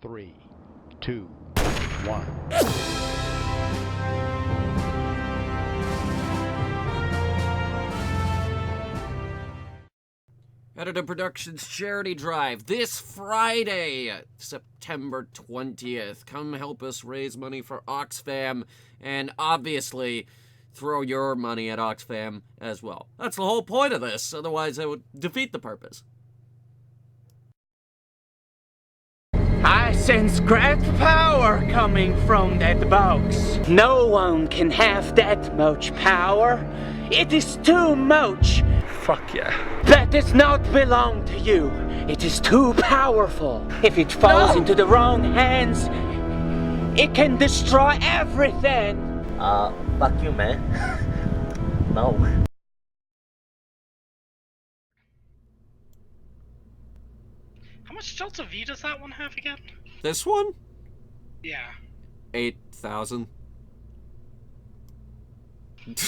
3, 2, 1. Headhunter Productions Charity Drive this Friday, September 20th. Come help us raise money for Oxfam, and obviously throw your money at Oxfam as well. That's the whole point of this, otherwise it would defeat the purpose. I sense great power coming from that box. No one can have that much power. It is too much. Fuck yeah. That does not belong to you. It is too powerful. If it falls into the wrong hands, it can destroy everything. Fuck you, man. No. How much Delta V does that one have again? This one? Yeah. 8,000. Think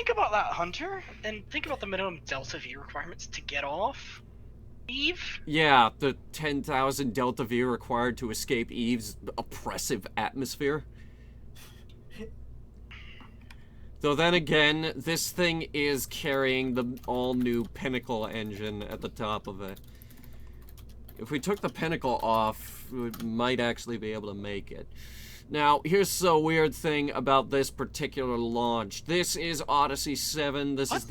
about that, Hunter, and think about the minimum Delta V requirements to get off Eve. Yeah, the 10,000 Delta V required to escape Eve's oppressive atmosphere. Though then again, this thing is carrying the all-new Pinacle engine at the top of it. If we took the Pinacle off, we might actually be able to make it. Now, here's the weird thing about this particular launch. This is Odyssey 7. This is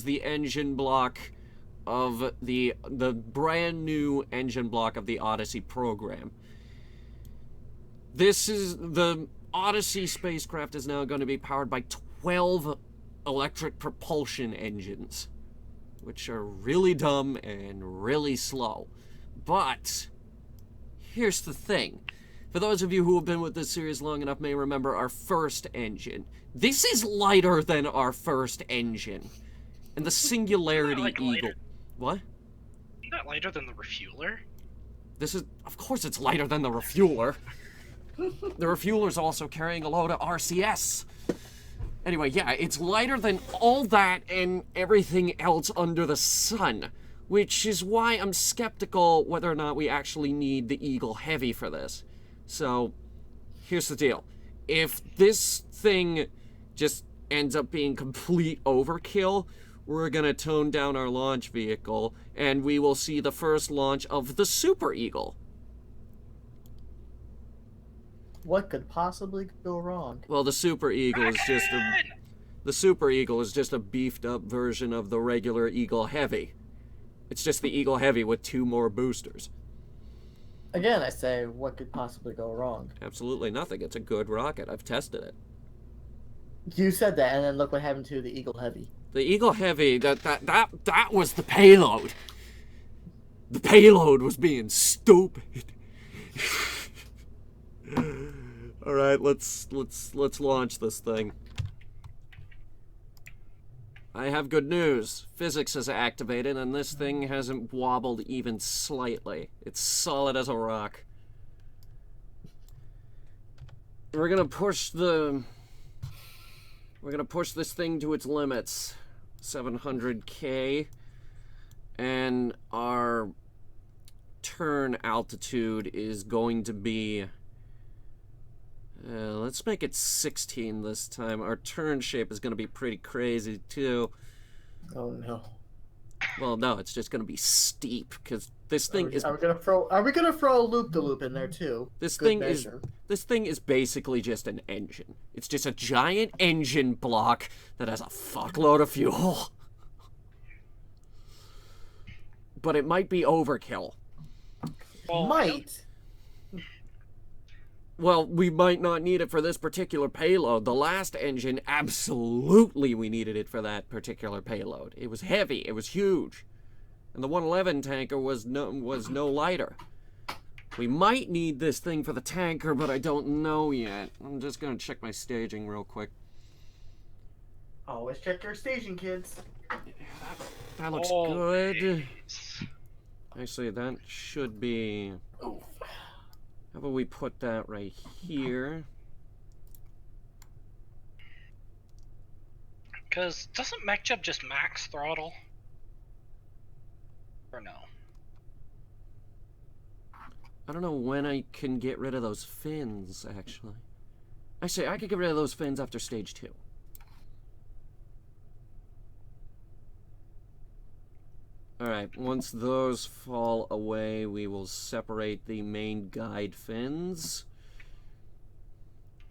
the engine block of the brand new engine block of the Odyssey program. This is the Odyssey spacecraft is now going to be powered by 12 electric propulsion engines, which are really dumb and really slow. But here's the thing. For those of you who have been with this series long enough may remember our first engine. This is lighter than our first engine. And the Singularity Eagle... Lighter? What? Isn't that lighter than the refueler? This is... Of course it's lighter than the refueler. The refueler's also carrying a load of RCS. Anyway, yeah, it's lighter than all that and everything else under the sun. Which is why I'm skeptical whether or not we actually need the Eagle Heavy for this. So, here's the deal. If this thing just ends up being complete overkill, we're gonna tone down our launch vehicle, and we will see the first launch of the Super Eagle. What could possibly go wrong? Well, the Super Eagle is just a beefed up version of the regular Eagle Heavy. It's just the Eagle Heavy with 2 more boosters. Again, I say, what could possibly go wrong? Absolutely nothing. It's a good rocket. I've tested it. You said that, and then look what happened to the Eagle Heavy. The Eagle Heavy, that was the payload. The payload was being stupid. All right, let's launch this thing. I have good news. Physics is activated, and this thing hasn't wobbled even slightly. It's solid as a rock. We're gonna push this thing to its limits. 700K. And our turn altitude is going to be... let's make it 16 this time. Our turn shape is going to be pretty crazy, too. Oh, no. Well, no, it's just going to be steep, because this thing is... Are we gonna throw a loop-de-loop in there, too? This thing is basically just an engine. It's just a giant engine block that has a fuckload of fuel. But it might be overkill. Well, Might. Well, we might not need it for this particular payload. The last engine, absolutely we needed it for that particular payload. It was heavy, it was huge. And the 111 tanker was no lighter. We might need this thing for the tanker, but I don't know yet. I'm just gonna check my staging real quick. Always check your staging, kids. That looks good. Actually, that should be... Oh. How about we put that right here? Because doesn't MechJub just max throttle? Or no? I don't know when I can get rid of those fins, actually. Actually, I could get rid of those fins after stage 2. Alright, once those fall away, we will separate the main guide fins.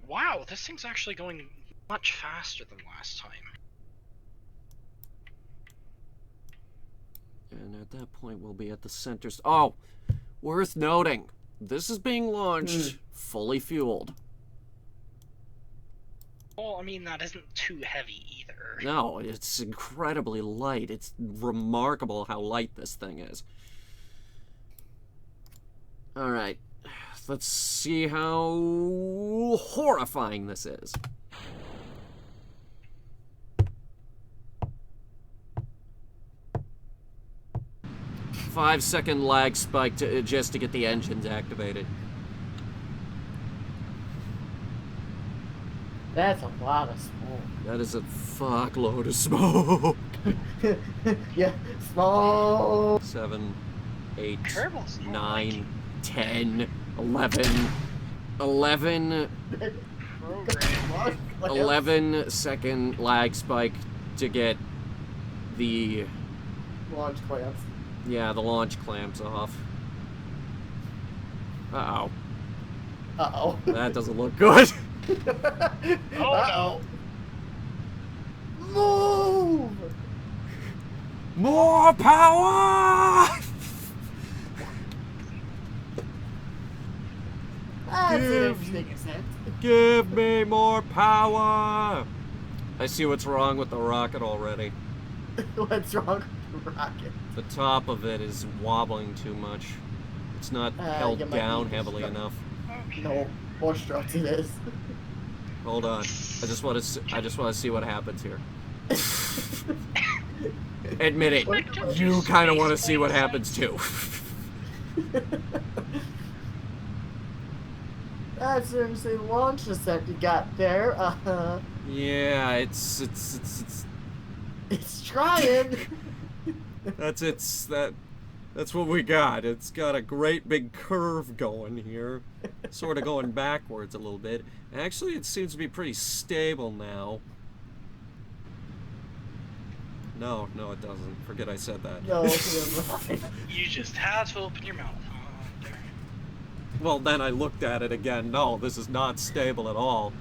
Wow, this thing's actually going much faster than last time. And at that point, we'll be at the centers. Oh! Worth noting, this is being launched fully fueled. Well, I mean, that isn't too heavy either. No, it's incredibly light. It's remarkable how light this thing is. Alright, let's see how horrifying this is. 5-second lag spike just to get the engines activated. That's a lot of smoke. That is a fuckload of smoke. Yeah, smoke. 7, 8, Terrible smoke. 9, 10, 11, 11, Program. 11-second lag spike to get the, Launch clamps. yeah, the launch clamps off. Uh-oh. Uh-oh. That doesn't look good. Uh-oh. Move! More power! That's an interesting ascent. Give me more power! I see what's wrong with the rocket already. What's wrong with the rocket? The top of it is wobbling too much. It's not held you might down need to heavily start- enough. Okay. No, more strokes it is. Hold on. I just want to see what happens here. Admit it. You kind of want to see what happens too. That's an interesting launch ascent you got there. Yeah, it's Trying. that's what we got. It's got a great big curve going here. Sort of going backwards a little bit. Actually, it seems to be pretty stable now. No, it doesn't. Forget I said that. No, never mind. You just had to open your mouth. Hunter. Well, then I looked at it again. No, this is not stable at all.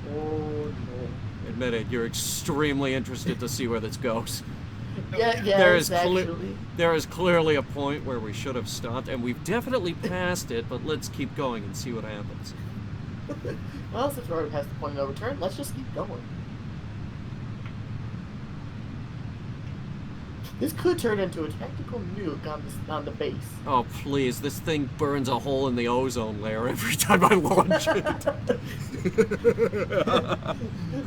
Oh no. Admit it, you're extremely interested to see where this goes. Yeah, There is actually. there is clearly a point where we should have stopped, and we've definitely passed it, but let's keep going and see what happens. Well, since we're already past the point of no return, let's just keep going. This could turn into a tactical nuke on the base. Oh, please, this thing burns a hole in the ozone layer every time I launch it.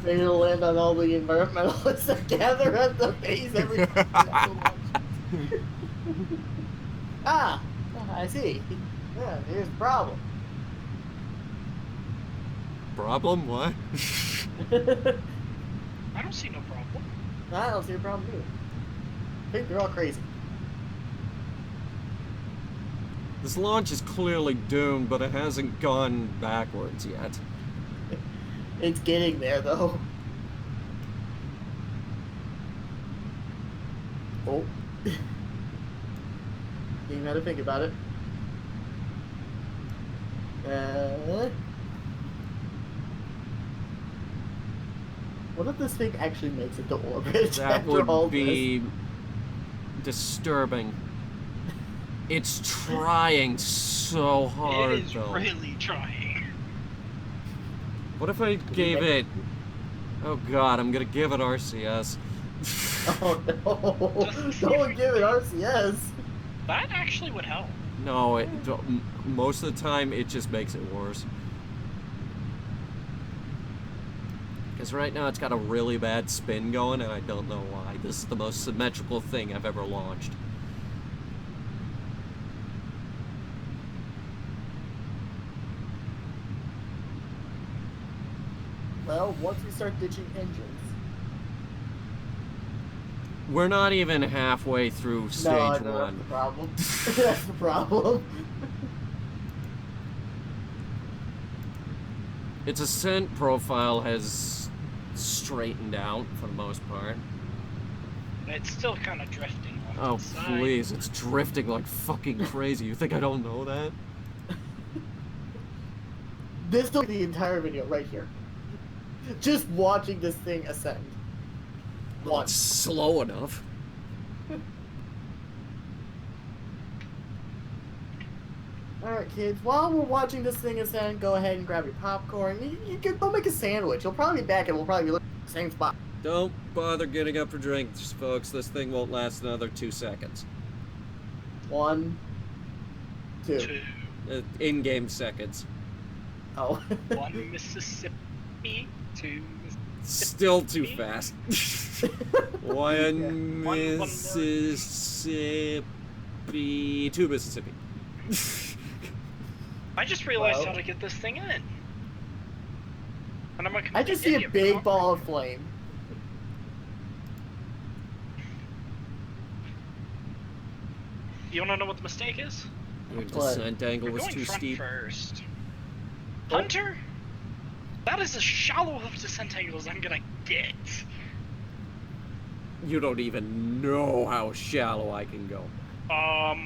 Maybe it'll land on all the environmentalists that gather at the base every time. I see. Yeah, here's the problem. Problem? What? I don't see no problem. I don't see a problem either. I think they're all crazy. This launch is clearly doomed, but it hasn't gone backwards yet. It's getting there, though. Oh. You gotta think about it. What if this thing actually makes it to orbit That after all would be disturbing. It's trying so hard, It is though. really trying. What if I gave it... Oh god, I'm gonna give it RCS. this? Oh no! Don't give it RCS. That actually would help. No, most of the time it just makes it worse. Because right now it's got a really bad spin going, and I don't know why. This is the most symmetrical thing I've ever launched. Well, once we start ditching engines. We're not even halfway through stage No, one. that's the problem. That's the problem. Its ascent profile has straightened out for the most part. It's still kind of drifting. Oh, off the side. please, it's drifting like fucking crazy. You think I don't know that? This took the entire video right here. Just watching this thing ascend. Well, it's slow enough. Alright, kids, while we're watching this thing ascend, go ahead and grab your popcorn. You can go make a sandwich. You'll probably be back and we'll probably be looking at the same spot. Don't bother getting up for drinks, folks. This thing won't last another 2 seconds. 1, 2. 2, In-game seconds. Oh. 1 Mississippi, 2 Still too fast. One One Mississippi, 2 Mississippi. I just realized Well. how to get this thing in. And I'm a I just see a idiot, big but- ball of flame. You wanna know what the mistake is? Your What? descent angle We're was going too front steep. first. Oh. Hunter? That is as shallow of descent angle as I'm gonna get. You don't even know how shallow I can go. The Oh,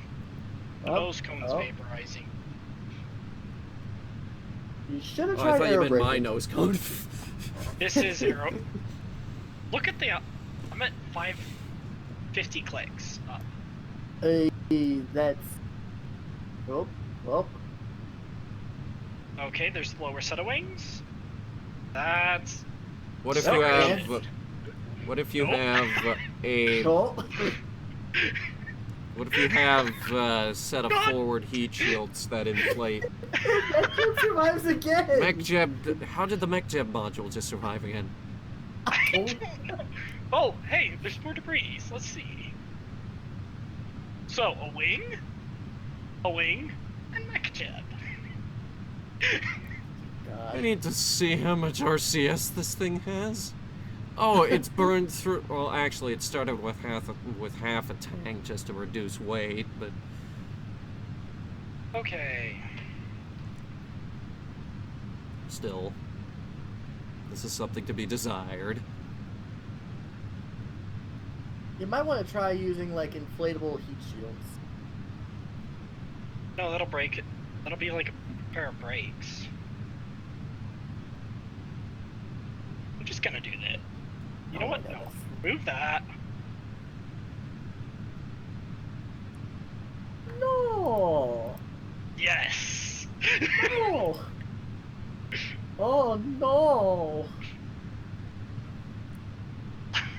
nose cone's oh. vaporizing. You should have Oh, I tried thought you air meant my braking. nose cone. This is zero. Look at the. I'm at 550 clicks. That's... Oh. Okay, there's the lower set of wings. That's. What if So you have? good. What if you Nope. have a? Oh. What if you have a set of forward heat shields that inflate? That kid survives again! MechJeb, how did the MechJeb module just survive again? Oh, hey, there's more debris. Let's see. So, a wing, and MechJeb. I need to see how much RCS this thing has. Oh, it's burned through. Well, actually, it started with half a tank just to reduce weight, but Okay. still, this is something to be desired. You might want to try using, like, inflatable heat shields. No, that'll break it. That'll be like a pair of brakes. I'm just gonna do that. You know Oh my what? No. goodness. Move that. No! Yes! No! Oh no!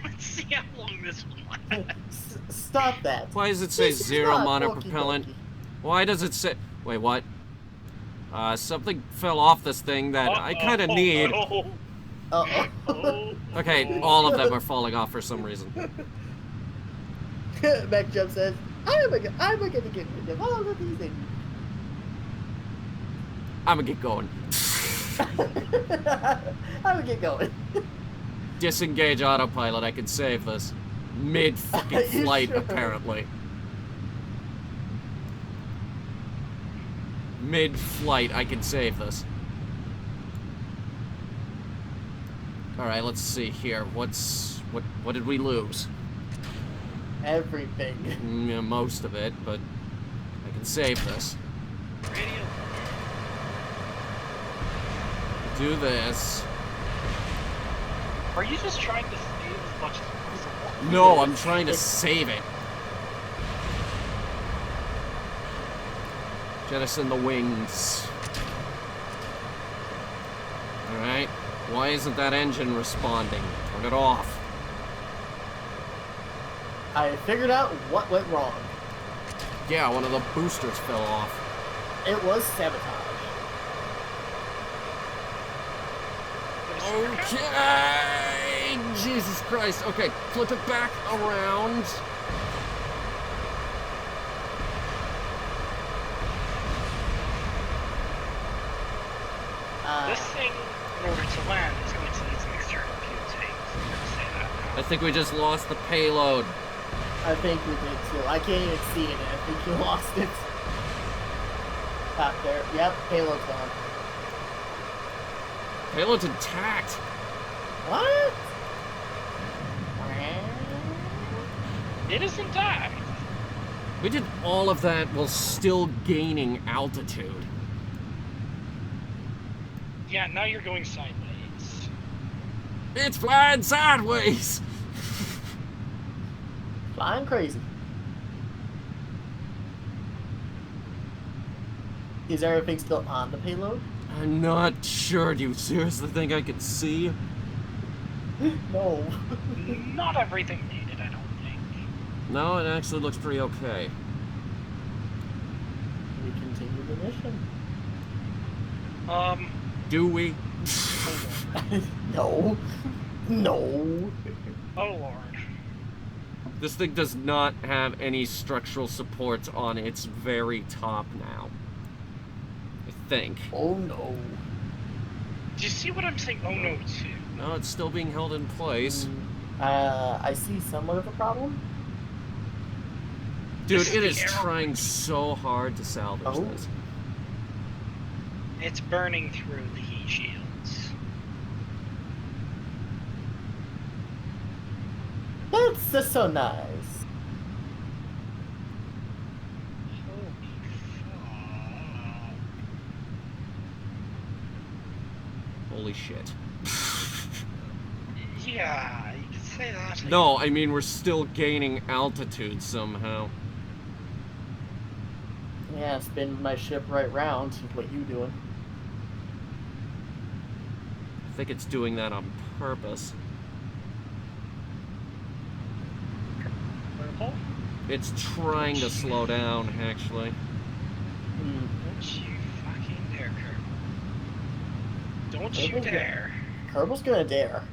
Let's see how long this one lasts. Stop that. Why does it say This is zero not monopropellant? walkie-talkie. Why does it say? Wait, what? Something fell off this thing that I kind of need. Oh, Uh-oh. Okay, all of them are falling off for some reason. MechJeb says, I'm gonna get rid of all of these things. I'm gonna get going. I'm gonna get going. Disengage autopilot. I can save this. Mid fucking You flight, sure? apparently. Mid flight, I can save this. All right, let's see here. What did we lose? Everything. Yeah, most of it, but I can save this. Radio. Do this. Are you just trying to save as much as possible? No, I'm trying to save it. Jettison the wings. Alright. Why isn't that engine responding? Turn it off. I figured out what went wrong. Yeah, one of the boosters fell off. It was sabotage. Okay! Jesus Christ. Okay, flip it back around. This thing, in order to land, is going to need some external fuel tanks. I'm gonna say that I think we just lost the payload. I think we did too. I can't even see it. I think you lost it. Top there. Yep, payload's gone. Payload's intact. What? It is intact. We did all of that while still gaining altitude. Yeah, now you're going sideways. It's flying sideways. Flying crazy. Is everything still on the payload? I'm not sure. Do you seriously think I can see? No. Not everything needed, I don't think. No, it actually looks pretty okay. We continue the mission. Do we? No. No. Oh lord. This thing does not have any structural supports on its very top now. I think. Oh no. Do you see what I'm saying? Oh no, too. No, it's still being held in place. I see somewhat of a problem. Dude, This is it the is arrow. trying so hard to salvage Oh. this. It's burning through the heat shields. That's just so nice. Holy fuck. Holy shit. Yeah, you can say that. No, I mean, we're still gaining altitude somehow. Yeah, spin my ship right round. What you doing? I think it's doing that on purpose. Purple? It's trying to slow down, actually. Hmm. Don't you fucking dare, Kerbal. Don't you Kerbal, dare. Kerbal's gonna dare.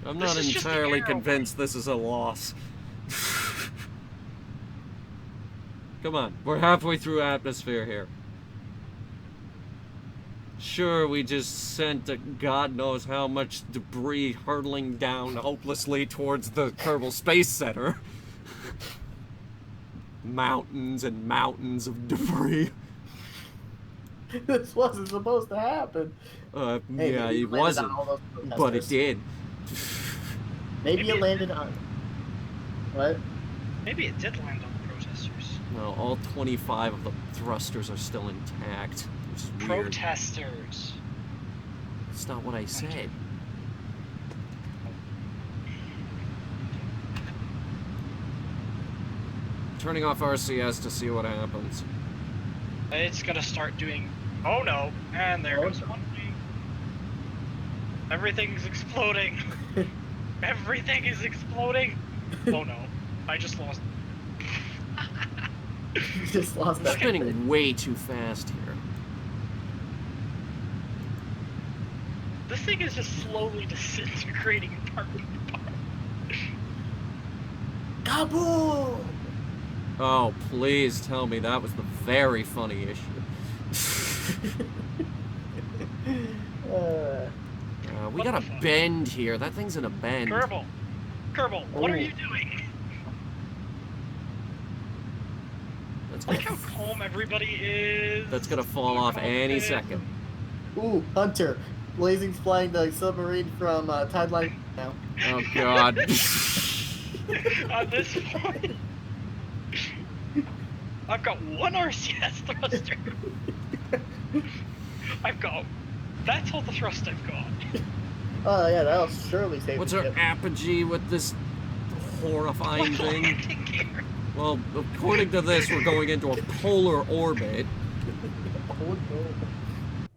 I'm This not is just the entirely arrow. convinced this is a loss. Come on, we're halfway through atmosphere here. Sure, we just sent God knows how much debris hurtling down hopelessly towards the Kerbal Space Center. Mountains and mountains of debris. This wasn't supposed to happen. Hey, Yeah, maybe it landed on wasn't, all those but it protesters. did. Maybe Maybe it it landed on. What? Maybe it did land on the protesters. No, all 25 of the thrusters are still intact, which is weird. Protesters. That's not what I said. Turning off RCS to see what happens. It's gonna start doing. Oh no! And there Oh, goes no. one wing. Everything's exploding. Everything is exploding. Oh no! I just lost. You just lost We're that. spinning way too fast here. This thing is just slowly disintegrating part by part. Kaboom! Oh, please tell me that was the very funny issue. We got a bend here. That thing's in a bend. Kerbal, Kerbal, what are Oh. you doing? That's Like gonna, how calm everybody is. that's gonna fall off any second. Ooh, Hunter. Blazing's flying the submarine from Tideline now. Oh god. At this point, I've got one RCS thruster. I've got. That's all the thrust I've got. Oh yeah, that'll surely save What's the our ship. apogee with this horrifying What's thing? landing gear? Well, according to this, we're going into a polar orbit. Oh no.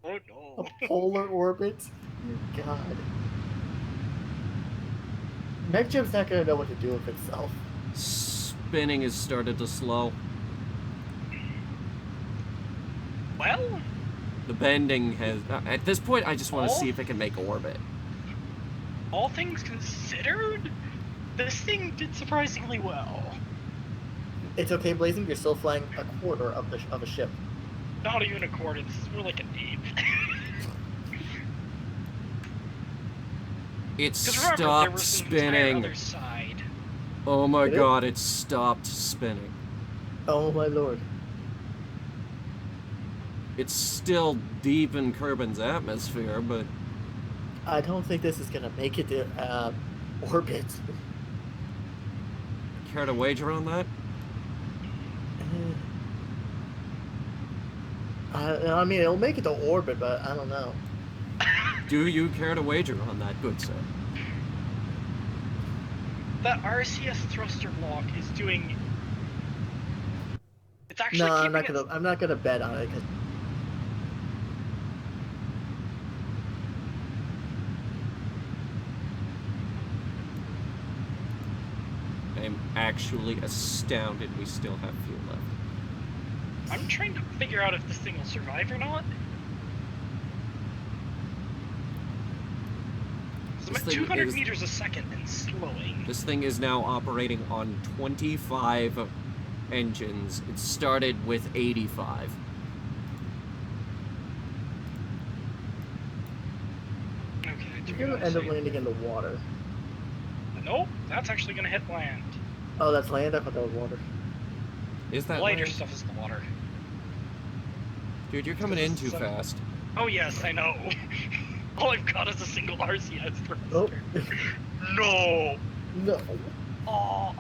Oh no. A polar orbit? God. MechJim's not gonna know what to do with itself. Spinning has started to slow. Well, The bending has... at this point, I just want to Oh. see if it can make orbit. all things considered, this thing did surprisingly well. It's okay, Blazing. You're still flying a quarter of a ship. Not even a quarter. This is more like an eighth. It Because remember, there stopped was an entire spinning. other side. Oh my Did it? god, it stopped spinning. Oh my lord. It's still deep in Kerbin's atmosphere, but I don't think this is gonna make it to orbit. care to wager on that? I mean, it'll make it to orbit, but I don't know. Do you care to wager on that, good sir? That RCS thruster block is doing. It's actually No, keeping it. I'm not gonna bet on it because I'm actually astounded we still have fuel left. I'm trying to figure out if this thing will survive or not. So I'm This at thing 200 is- meters a second and slowing. This thing is now operating on 25 engines. It started with 85. Okay, you're gonna end up landing in the water. Nope, that's actually gonna hit land. Oh, that's land. I thought that was water. Is The that lighter land? stuff is the water. Dude, you're coming in too Some- fast. Oh yes, I know. All I've got is a single RCS thruster. Oh No. no! Oh.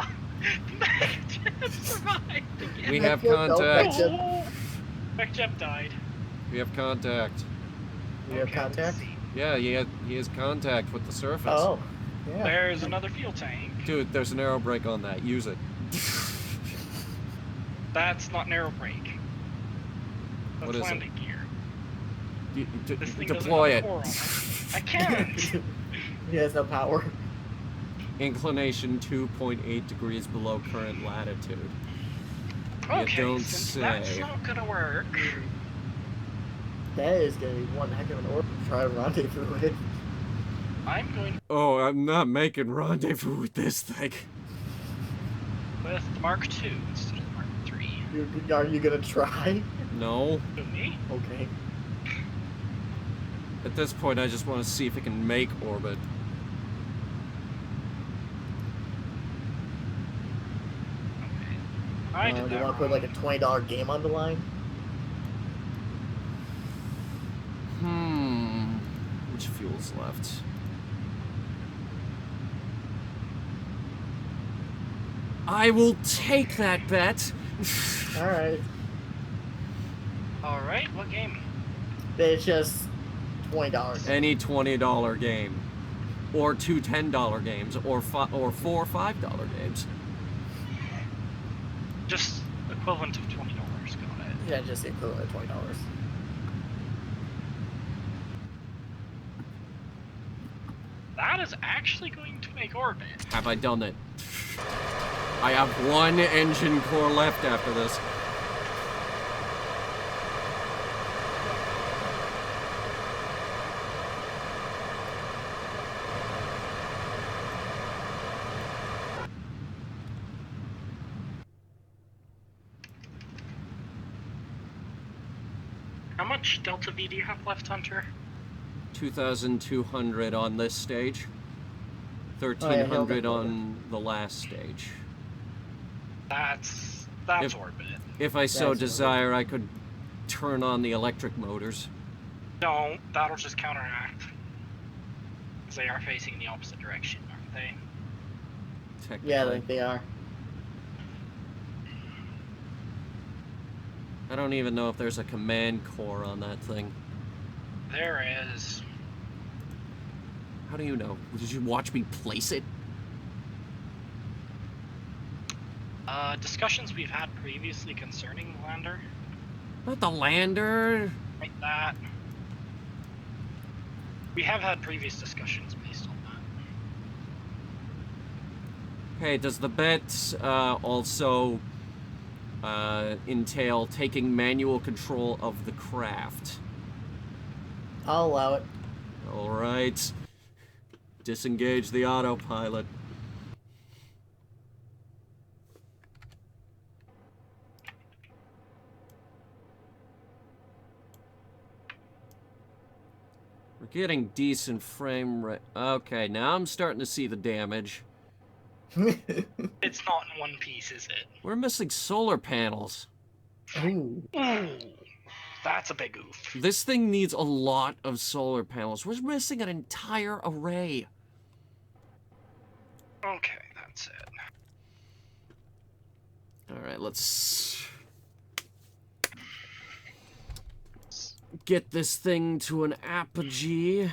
Mechjet survived again. We have Mechjet, no, contact. Mechjet. No. Mechjet died. We have contact. You have Okay, let's contact? see. Yeah, he has contact with the surface. Oh, yeah. There's another fuel tank. Dude, there's an aero brake on that. Use it. That's not narrow brake. That's What is it? landing gear. This thing Deploy doesn't have a it. core on it. I can't. He has no power. Inclination 2.8 degrees below current latitude. Okay, don't since say. that's not gonna work. That is gonna be one heck of an orbit. Try to rendezvous with it. I'm going Oh, I'm not making rendezvous with this thing. with the Mark II instead of the Mark III. Are you gonna try? No. To me? Okay. At this point, I just want to see if it can make orbit. Okay. I did You that want to put wrong. like a $20 game on the line? Which fuel's left? I will take that bet. All right. Alright, what game? It's just $20. Any $20 game, or two $10 games, or four $5 games. Just equivalent of $20, got it. Yeah, just the equivalent of $20. That is actually going to make orbit. Have I done it? I have one engine core left after this. How much Delta V do you have left, Hunter? 2,200 on this stage. 1,300 on the last stage. That's If- orbit. If I so That's desire, I could turn on the electric motors. No, that'll just counteract. Because they are facing the opposite direction, aren't they? Technically. Yeah, they are. I don't even know if there's a command core on that thing. There is. How do you know? Did you watch me place it? Discussions we've had previously concerning the lander. Not the lander. Like that. We have had previous discussions based on that. Okay, does the bet also entail taking manual control of the craft? I'll allow it. Alright. Disengage the autopilot. Getting decent frame rate. Okay, now I'm starting to see the damage. It's not in one piece, is it? We're missing solar panels. Ooh. Ooh, that's a big oof. This thing needs a lot of solar panels. We're missing an entire array. Okay, that's it. Alright, let's get this thing to an apogee.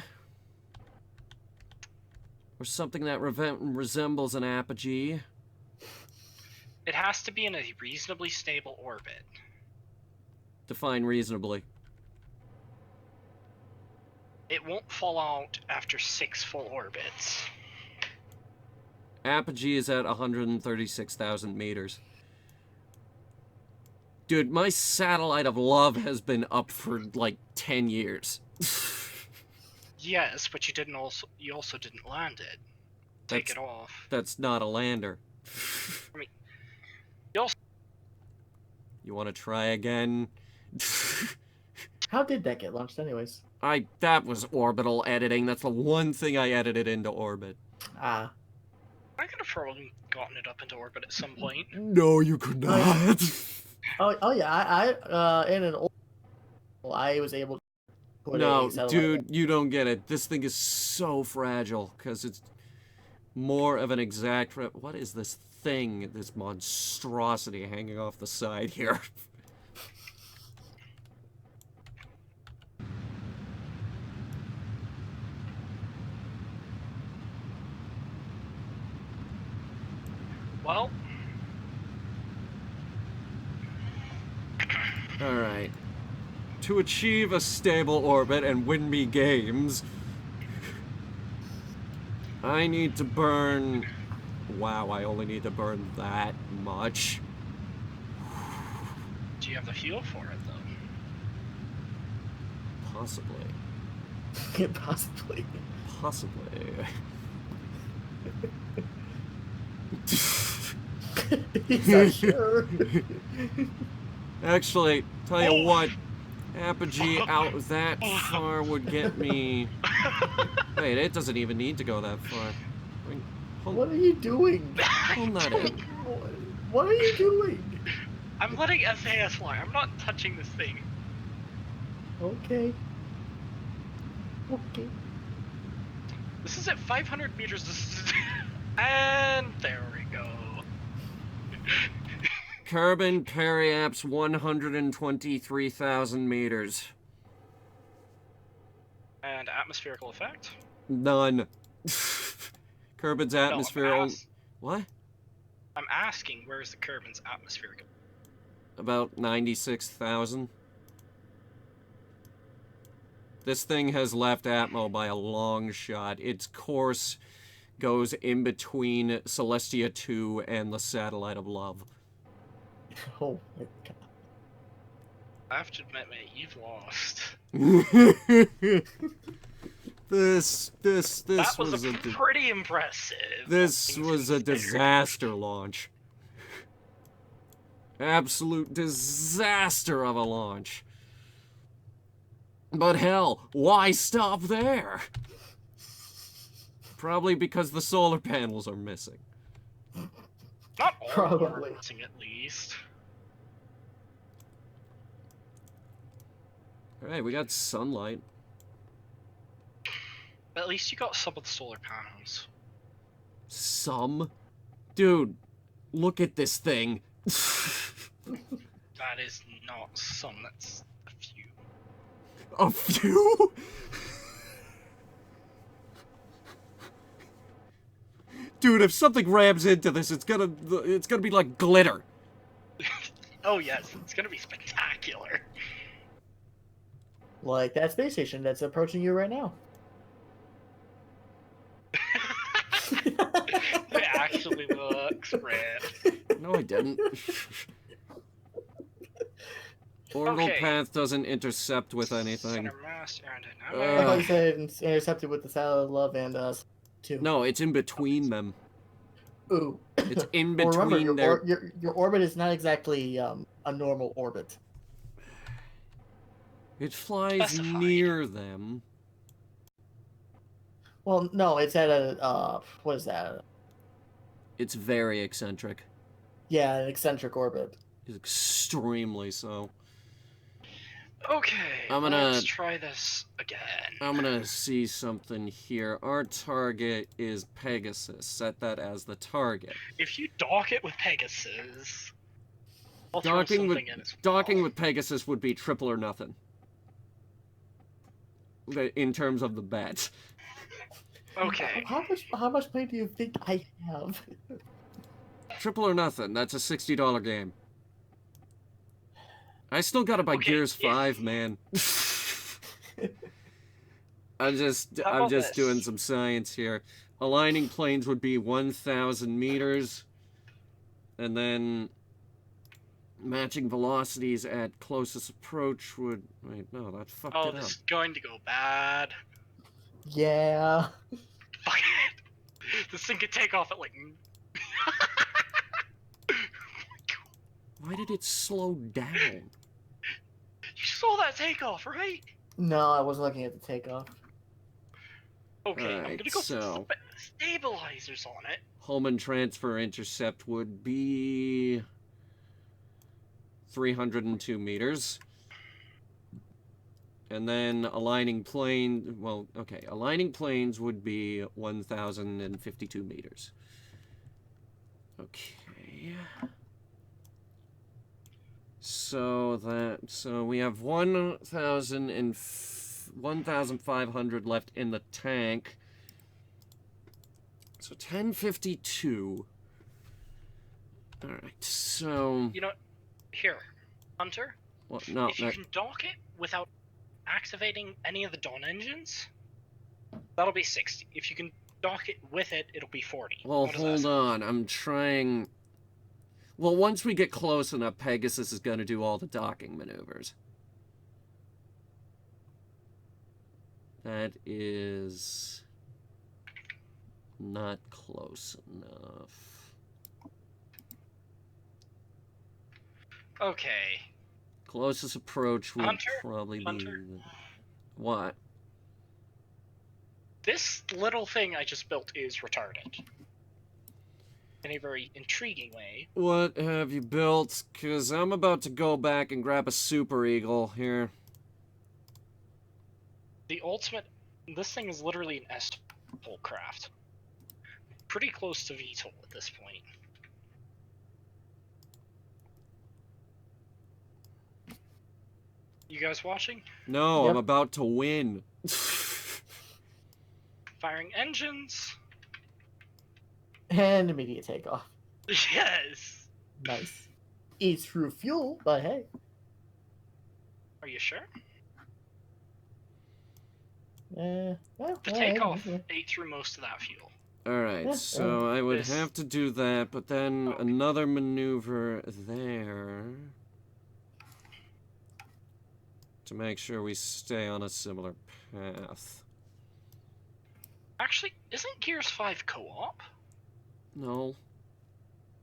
Or something that resembles an apogee. It has to be in a reasonably stable orbit. Define reasonably. It won't fall out after 6 full orbits. Apogee is at 136,000 meters. Dude, my satellite of love has been up for like 10 years. Yes, but you also didn't land it. Take it off. That's not a lander. I mean, you also You want to try again? How did that get launched, anyways? That was orbital editing. That's the one thing I edited into orbit. Ah. I could have probably gotten it up into orbit at some point. No, you could not. Oh yeah. I in an old, I was able to put No, a satellite. dude, you don't get it. This thing is so fragile because it's more of an exact. What is this thing? This monstrosity hanging off the side here. Well, Alright. To achieve a stable orbit and win me games, I need to burn... Wow, I only need to burn that much. do you have the fuel for it, though? Possibly. Possibly. Possibly. He's not sure. Actually, tell you what, apogee out that far would get me... Wait, it doesn't even need to go that far. Wait, What are you doing? hold that in. What are you doing? I'm letting SAS fly. I'm not touching this thing. Okay. Okay. This is at 500 meters. This is... and there we go. Kerbin periaps 123,000 meters. And atmospherical effect? None. Kerbin's atmosphere... No, What? I'm asking, where's the Kerbin's atmospheric? About 96,000. This thing has left Atmo by a long shot. Its course goes in between Celestia 2 and the Satellite of Love. Oh my god. I have to admit, mate, you've lost. This That was was pretty impressive. this all was things a considered. disaster launch. Absolute disaster of a launch. But hell, why stop there? Probably because the solar panels are missing. Not all of them are Probably. missing, at least. Alright, we got sunlight. At least you got some of the solar panels. Some? Dude, look at this thing. That is not some, that's a few. A few? Dude, if something rams into this, it's gonna be like glitter. Oh yes, it's gonna be spectacular. Like that space station that's approaching you right now. It actually looks red. No, I didn't. Orbital Okay. path doesn't intercept with anything. Center mass, I aerodynamics. thought you said it's intercepted with the Satellite of Love and two. No, it's in between them. Ooh. It's in Well, remember, between their... your orbit is not exactly a normal orbit. It flies Specified. near them. Well, no, it's at a what is that? It's very eccentric. Yeah, an eccentric orbit. It's extremely so. Okay, I'm gonna- let's try this again. I'm gonna see something here. Our target is Pegasus. Set that as the target. If you dock it with Pegasus, I'll throw Docking with something in as well. docking with Pegasus would be triple or nothing. In terms of the bet. Okay. How much money do you think I have? Triple or nothing. That's a $60 game. I still gotta buy Okay, Gears 5, man. I'm just about this? doing some science here. Aligning planes would be 1,000 meters. And then matching velocities at closest approach would... Wait, no, that fucked Oh, it up. this is going to go bad. Yeah. Fuck it. This thing could take off at like... Why did it slow down? You saw that takeoff, right? No, I wasn't looking at the takeoff. Okay, I'm Alright, gonna go so- put stabilizers on it. Hohmann transfer intercept would be 302 meters. And then aligning plane, well, okay, aligning planes would be 1,052 meters. Okay. So we have 1,500 left in the tank. So 1052. All right. So You know, here, Hunter. well, no, If you can dock it without activating any of the Dawn engines, that'll be 60. If you can dock it with it, it'll be 40. well, What does that hold sound? on. I'm trying. Well, once we get close enough, Pegasus is going to do all the docking maneuvers. That is not close enough. Okay. Closest approach would Hunter? probably Hunter? be... What? This little thing I just built is retarded. In a very intriguing way. What have you built? Because I'm about to go back and grab a Super Eagle here. The ultimate... This thing is literally an S-Pole craft. Pretty close to VTOL at this point. You guys watching? No, Yep. I'm about to win. Firing engines. And immediate takeoff. Yes. Nice. Eats through fuel, but hey. Are you sure? Well, The alright, takeoff yeah. ate through most of that fuel. Alright, Yeah, so I would this- have to do that, but then Okay. another maneuver there to make sure we stay on a similar path. Actually, isn't Gears 5 co-op? No.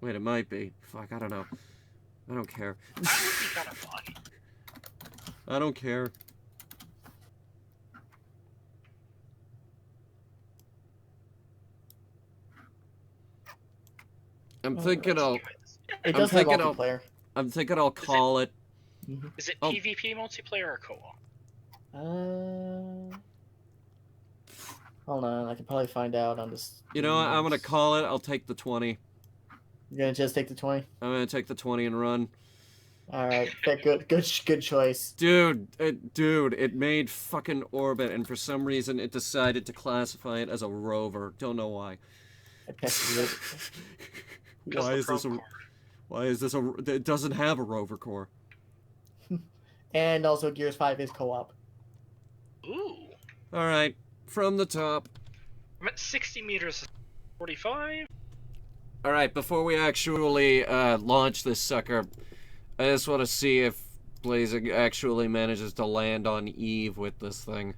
Wait, it might be. Fuck, I don't know. I don't care. That would be kind of fun. I don't care. I'm thinking I'll It I'm does have thinking I'll- multiplayer. call it. Is it Oh. PvP multiplayer or co-op? Hold on, I can probably find out on this. You know what? I'm gonna call it. I'll take the 20. You're gonna just take the 20. I'm gonna take the 20 and run. All right, good choice. Dude, it made fucking orbit, and for some reason it decided to classify it as a rover. Don't know why. I tested it. Because Why the is this probe a? core. Why is this a? It doesn't have a rover core. And also, Gears 5 is co-op. Ooh. All right, from the top. I'm at 60 meters. 45. All right, before we actually launch this sucker, I just want to see if Blazing actually manages to land on Eve with this thing.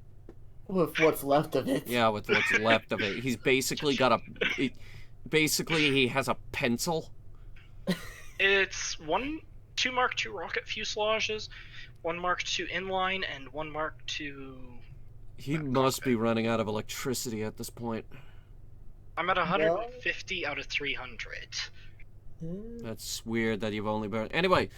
With what's left of it. Yeah, with what's left of it. He's basically got a. Basically, he has a pencil. It's two Mark II rocket fuselages, one Mark II inline, and one Mark II He must be running out of electricity at this point. I'm at 150 out of 300. That's weird that you've only been... Anyway,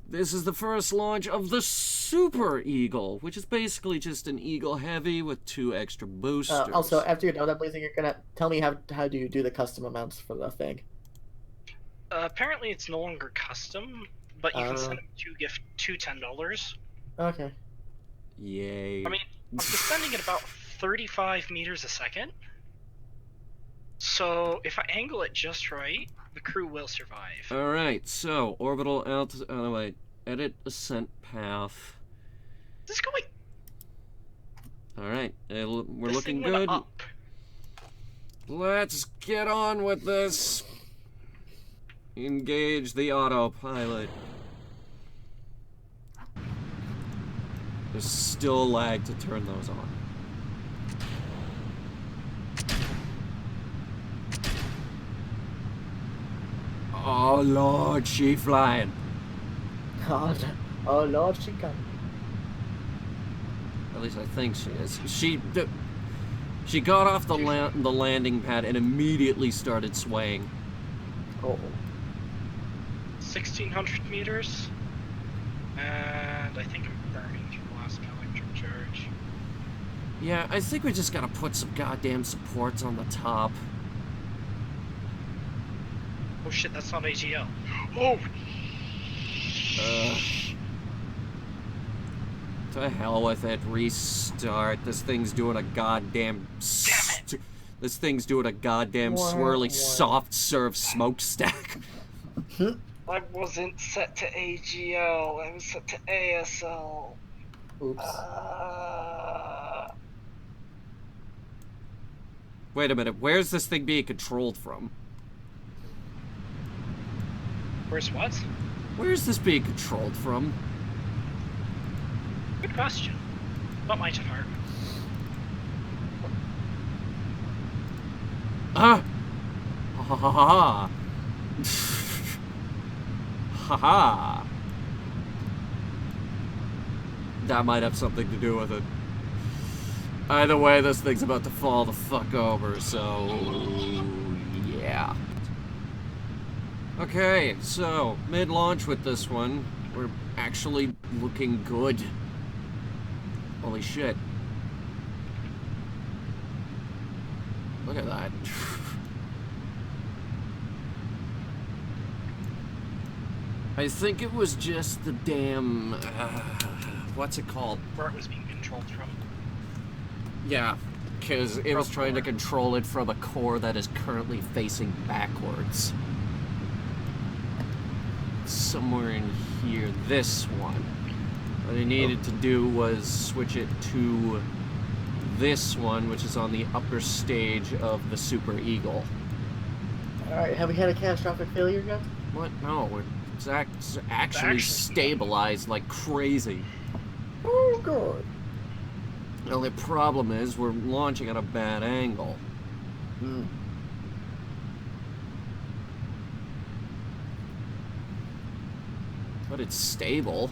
this is the first launch of the Super Eagle, which is basically just an Eagle Heavy with 2 extra boosters. Also, after you're done with that blazing, you're gonna tell me how do you do the custom amounts for the thing. Apparently it's no longer custom, but you can send them two $10. Okay. Yay. I mean, I'm descending at about 35 meters a second. So if I angle it just right, the crew will survive. Alright, so orbital altitude. Oh, wait. Edit ascent path. Is this going? Alright, we're This looking thing went good. up. Let's get on with this. Engage the autopilot. There's still lag to turn those on. Oh Lord, she flying. Oh Lord, she can. At least I think she is. She got off the landing pad and immediately started swaying. Oh. 1,600 meters. And I think I'm burning through the last electric charge. Yeah, I think we just gotta put some goddamn supports on the top. Oh shit, that's not AGL. Oh! To hell with it. Restart. This thing's doing a goddamn... This thing's doing a goddamn swirly soft serve smokestack. I wasn't set to AGL, I was set to ASL. Oops. Wait a minute, where's this thing being controlled from? Where's what? Where's this being controlled from? Good question. Not my department. Ah! Ha ha ha ha! Ha ha! That might have something to do with it. Either way, this thing's about to fall the fuck over, so... yeah. Okay, so, mid-launch with this one, we're actually looking good. Holy shit. Look at that. I think it was just the damn... what's it called? Where it was being controlled from. Yeah, because it was trying to control it from a core that is currently facing backwards. Somewhere in here, this one. What I needed to do was switch it to this one, which is on the upper stage of the Super Eagle. Alright, have we had a catastrophic failure yet? What? No, it's actually stabilized like crazy. Oh, good. The only problem is we're launching at a bad angle. But it's stable.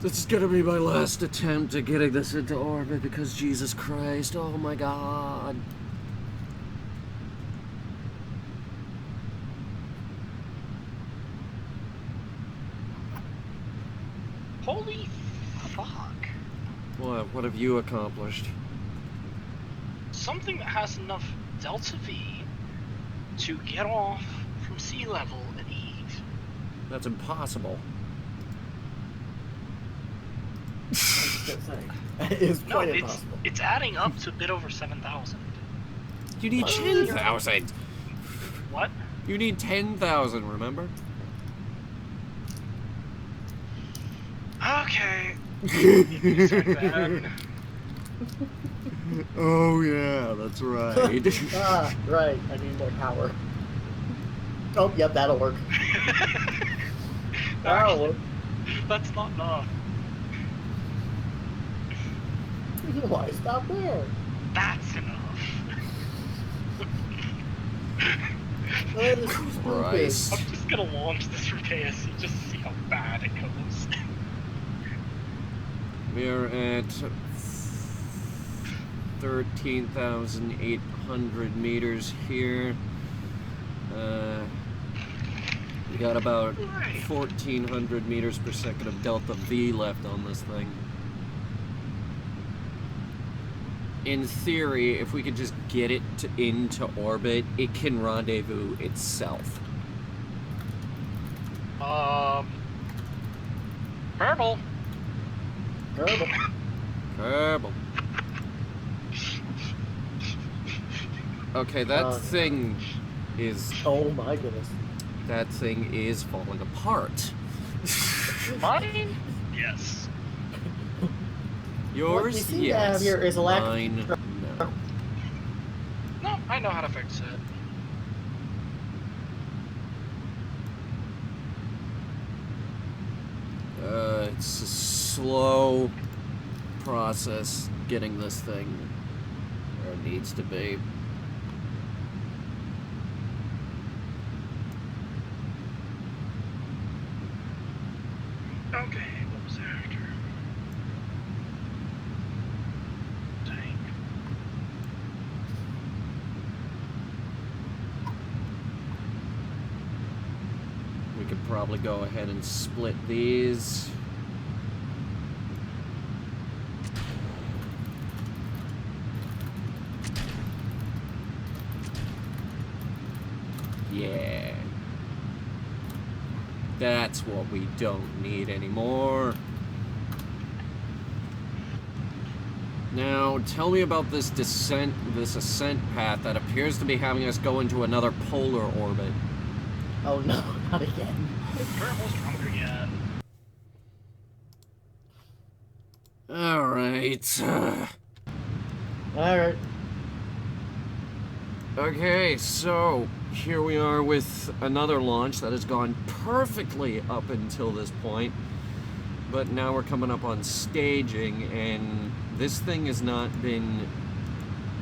This is gonna be my last attempt at getting this into orbit because Jesus Christ, oh my God. Holy fuck. What have you accomplished? Something that has enough delta V to get off from sea level at Eve. That's impossible. It's No, quite impossible. it's adding up to a bit over 7,000. You need 10,000. What? You need 10,000, remember? Okay. Oh yeah, that's right. Ah, right. I need more power. Oh, yep, that'll work. That'll work. That's not enough. Why stop there? That's enough. That is stupid. Christ. I'm just gonna launch this from KSC just to see how bad it goes. We're at 13,800 meters here. We got about 1,400 meters per second of delta V left on this thing. In theory, if we could just get it into orbit, it can rendezvous itself. Purple. Kerbal. Okay, that thing is... Oh my goodness. That thing is falling apart. Mine? Yes. Yours? What we seem to Yes. have here is a lack of- Mine? No. No, I know how to fix it. It's a slow process getting this thing where it needs to be. Okay, what was after? Tank. We could probably go ahead and split these. Yeah. That's what we don't need anymore. Now, tell me about this ascent path that appears to be having us go into another polar orbit. Oh no, not again. Purple's drunk again. Alright. Alright. Okay, so here we are with another launch that has gone perfectly up until this point. But now we're coming up on staging, and this thing has not been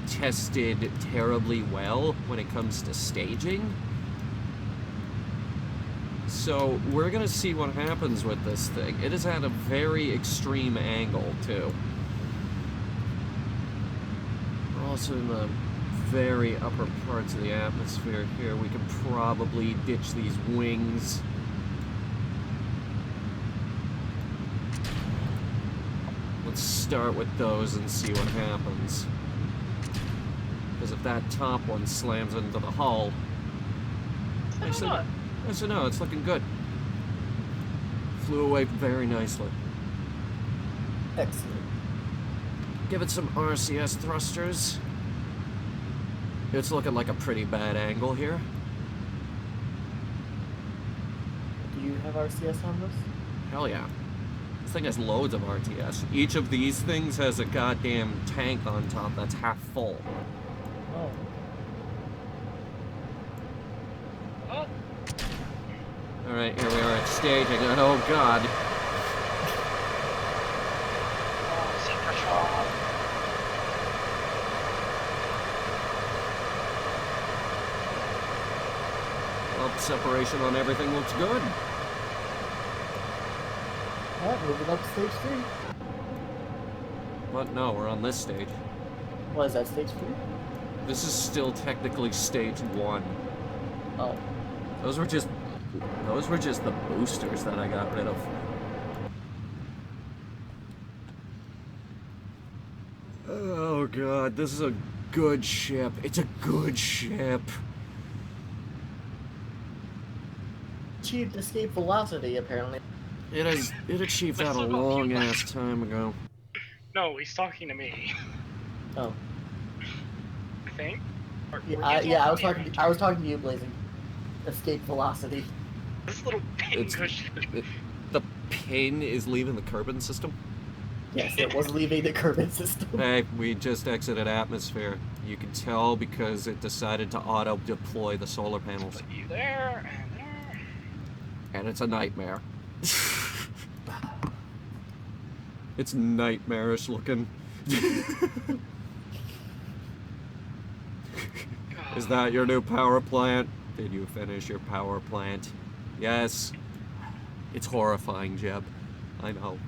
tested terribly well when it comes to staging. So we're gonna see what happens with this thing. It is at a very extreme angle, too. We're also in the very upper parts of the atmosphere here. We could probably ditch these wings. Let's start with those and see what happens. Because if that top one slams into the hull... Actually, no, it's looking good. Flew away very nicely. Excellent. Give it some RCS thrusters. It's looking like a pretty bad angle here. Do you have RCS on this? Hell yeah. This thing has loads of RTS. Each of these things has a goddamn tank on top that's half full. Oh. Oh, Alright, here we are at staging, and oh god. set pressure. Well, separation on everything looks good. Alright, moving up to stage 3. But no, we're on this stage. What is that, stage 3? This is still technically stage 1. Oh. Those were just the boosters that I got rid of. Oh god, this is a good ship. It's a good ship. Achieved escape velocity, apparently. It achieved that a long ass time ago. No, he's talking to me. Oh. I think. Or Yeah, were you I was to me? talking. I was talking to you, Blazing. Escape velocity. This little pin It's cushion. the pin is leaving the Kerbin system. Yes, it was leaving the Kerbin system. Hey, we just exited atmosphere. You can tell because it decided to auto-deploy the solar panels. Put you there and there. And it's a nightmare. It's nightmarish looking. Is that your new power plant? Did you finish your power plant? Yes. It's horrifying, Jeb. I know.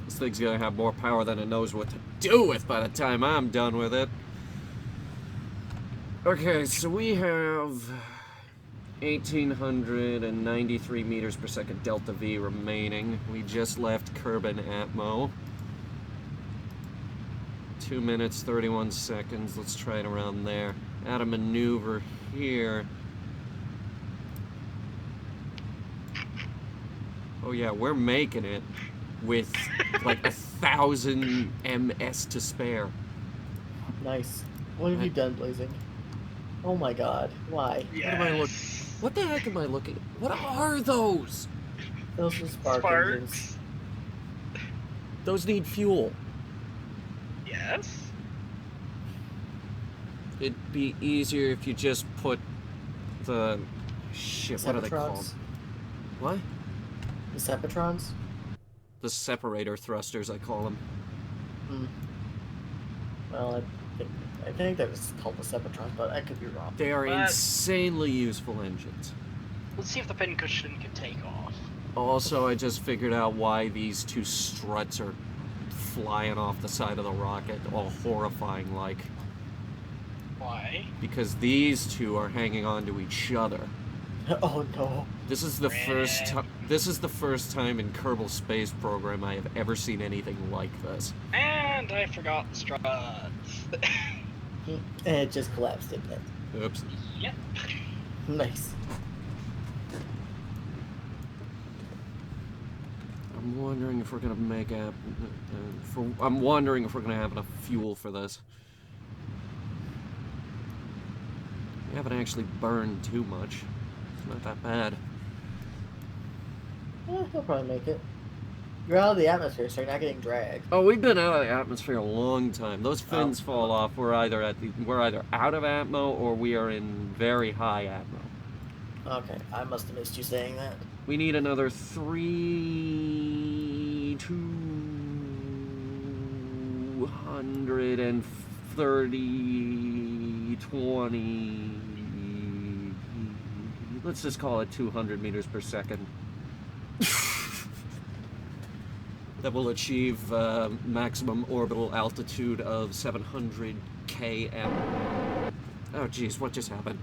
This thing's gonna have more power than it knows what to do with by the time I'm done with it. Okay, so we have 1,893 meters per second delta V remaining. We just left Kerbin Atmo. 2 minutes, 31 seconds. Let's try it around there. Add a maneuver here. Oh yeah, we're making it with like 1,000 ms to spare. Nice. What have you done, Blazing? Oh my god, why? Yes. What the heck am I looking at? What are those? Those are spark engines. Sparks. Those need fuel. Yes. It'd be easier if you just put the... Shit, what are they called? Sepatrons? What? The Sepatrons? The separator thrusters, I call them. Hmm. Well, I think that was called the Sepatrons, but I could be wrong. They are But- insanely useful engines. Let's see if the pincushion can take off. Also, I just figured out why these two struts are flying off the side of the rocket, all horrifying like. Why? Because these two are hanging on to each other. Oh no. This is the first time. This is the first time in Kerbal Space Program I have ever seen anything like this. And I forgot the struts. And it just collapsed, didn't it? Oops. Yep. Nice. I'm wondering if we're gonna make I'm wondering if we're gonna have enough fuel for this. We haven't actually burned too much. It's not that bad. He'll probably make it. You're out of the atmosphere, so you're not getting dragged. Oh, we've been out of the atmosphere a long time. Those fins fall off. We're either out of atmo or we are in very high atmo. Okay, I must have missed you saying that. We need another 230, 20. Let's just call it 200 meters per second. That will achieve maximum orbital altitude of 700 km. Oh geez, what just happened?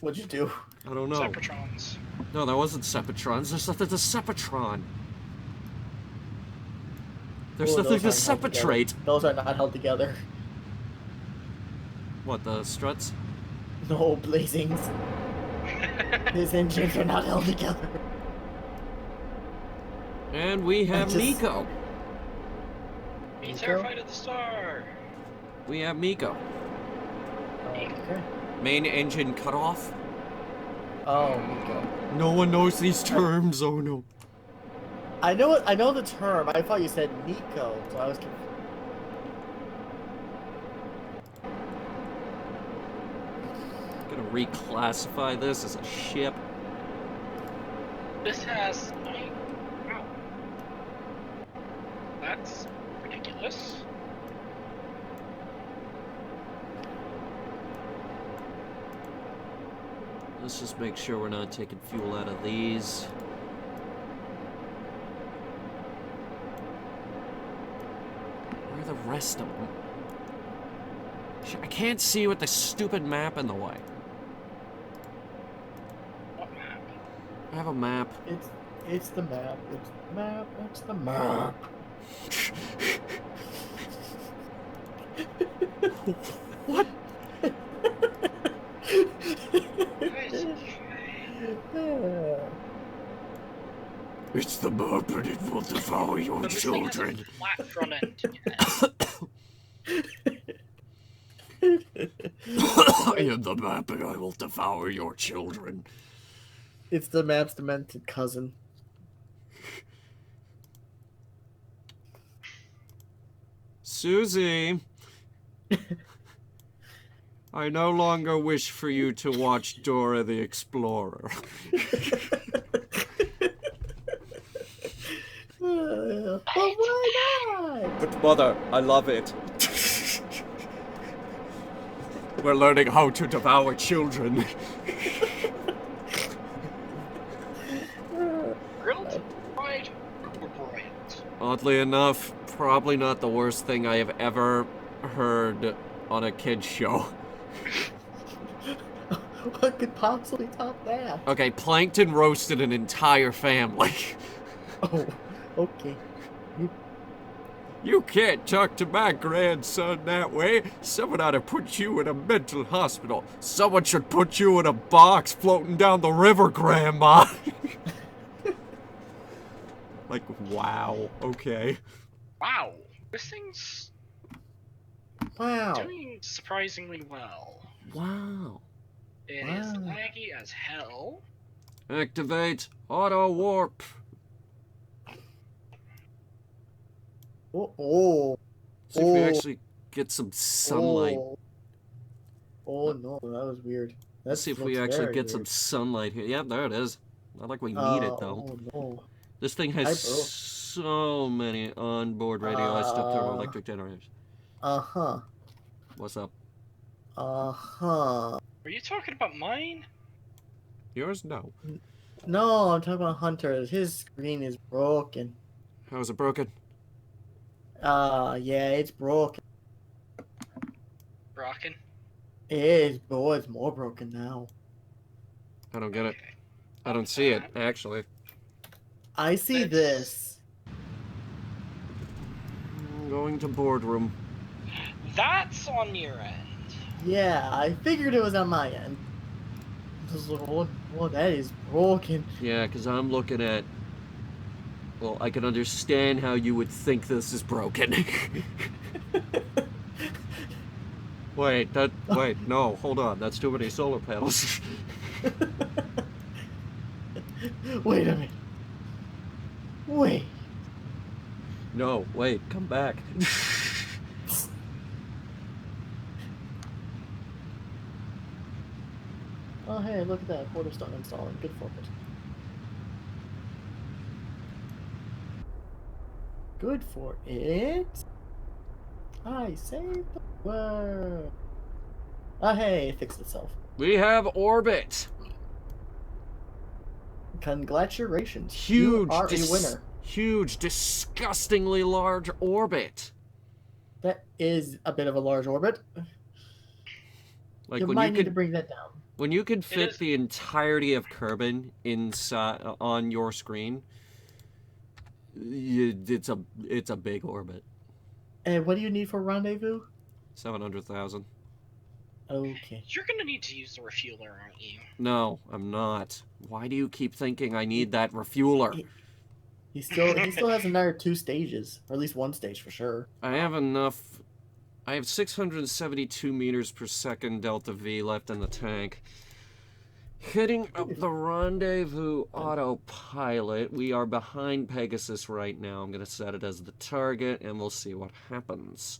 What'd you do? I don't know. Cybertrons. No, that wasn't Sepatrons. There's nothing to Sepatron. There's Oh, nothing to those aren't held together. Sepatrate. Those are not held together. What, the struts? No, Blazings. His engines are not held together. And we have just- Miko. Be Nico? terrified of the star. We have Miko. Okay. Main engine cut off. Oh, Nico. No one knows these terms. Oh no. I know the term. I thought you said Nico, so I was confused. Gonna reclassify this as a ship. This has. Wow. That's ridiculous. Let's just make sure we're not taking fuel out of these. Where are the rest of them? I can't see with the stupid map in the way. What map? I have a map. It's the map. It's the map. It's the map. What? It's the map and it will devour your But this thing has a children. flat front end. I am the map and I will devour your children. It's the map's demented cousin. Susie, I no longer wish for you to watch Dora the Explorer. But why not? But mother, I love it. We're learning how to devour children. Grilled, fried, or broiled? Oddly enough, probably not the worst thing I have ever heard on a kid's show. What could possibly top that? Okay, Plankton roasted an entire family. Oh, okay. You can't talk to my grandson that way. Someone ought to put you in a mental hospital. Someone should put you in a box floating down the river, Grandma. Like, wow, okay. Wow, this thing's Wow. doing surprisingly well. Wow. It is laggy as hell. Activate auto warp. Oh. See if we actually get some sunlight. Oh no, that was weird. Let's see if we actually get some sunlight here. Yep, there it is. Not like we need it though. Oh no. This thing has so many onboard radioisotope thermoelectric generators. Uh-huh. What's up? Uh-huh. Are you talking about mine? Yours? No. No, I'm talking about Hunter's. His screen is broken. How is it broken? Yeah, it's broken. Rockin'? It is, but it's more broken now. I don't get it. I don't see it, actually. I see this. I'm going to boardroom. That's on your end. Yeah, I figured it was on my end. Just like, oh, that is broken. Yeah, because I'm looking at... Well, I can understand how you would think this is broken. Wait, no, hold on. That's too many solar panels. Wait a minute. Wait. No, wait, come back. Oh, hey, look at that. Quarterstone installing. Good for it. Good for it. I saved the world. Oh, hey, it fixed itself. We have orbit. Congratulations. Huge, You are a winner. huge, disgustingly large orbit. That is a bit of a large orbit. Like You when might you need could, to bring that down. when you can fit is. the entirety of Kerbin inside on your screen, it's a big orbit. And what do you need for rendezvous? 700,000. Okay. You're gonna need to use the refueler, aren't you? No, I'm not. Why do you keep thinking I need that refueler? He still has another 2 stages, or at least 1 stage for sure. I have enough. I have 672 meters per second delta V left in the tank. Hitting up the rendezvous autopilot. We are behind Pegasus right now. I'm going to set it as the target, and we'll see what happens.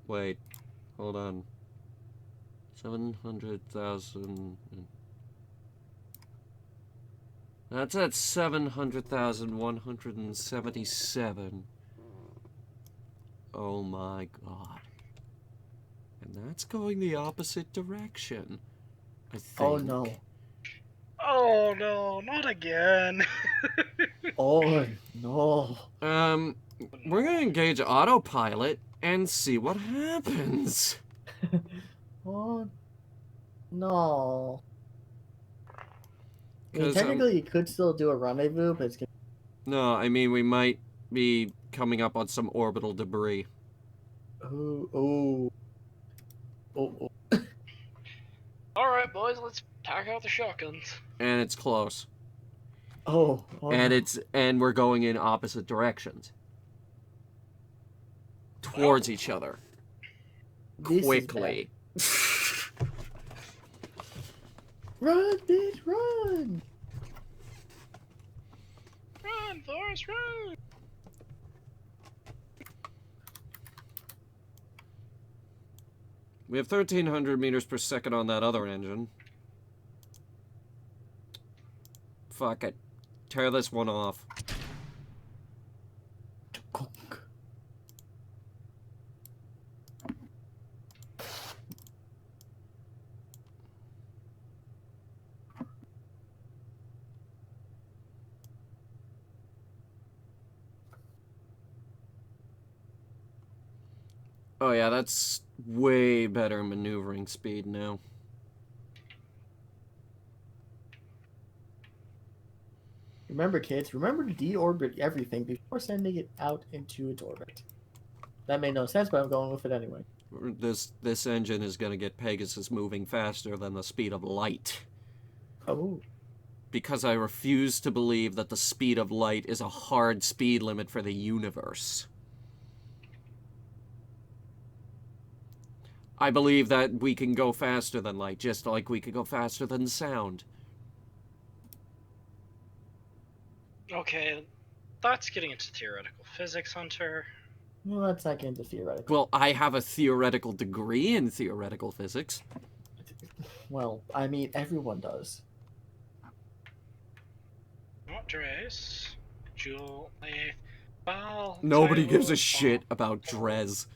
Wait, hold on. 700,000. That's at 700,177. Oh my god. And that's going the opposite direction, I think. Oh no. Oh no, not again. Oh no. We're gonna engage autopilot and see what happens. Oh no. I mean, 'Cause, technically, you could still do a rendezvous, but it's gonna... No, I mean, we might be coming up on some orbital debris. Oh. Alright, boys, let's pack out the shotguns. And it's close. Oh. And we're going in opposite directions. Towards each other. This is Quickly. Run, bitch, run! Run, Forrest, run! We have 1,300 meters per second on that other engine. Fuck it. Tear this one off. Oh yeah, that's way better maneuvering speed now. Remember, kids, remember to deorbit everything before sending it out into its orbit. That made no sense, but I'm going with it anyway. This engine is going to get Pegasus moving faster than the speed of light. Oh. Because I refuse to believe that the speed of light is a hard speed limit for the universe. I believe that we can go faster than light, just like we could go faster than sound. Okay, that's getting into theoretical physics, Hunter. Well, that's not getting into theoretical. Well, I have a theoretical degree in theoretical physics. Well, I mean, everyone does. Not Dres. Jewel, Ball. Nobody gives a shit about Drez.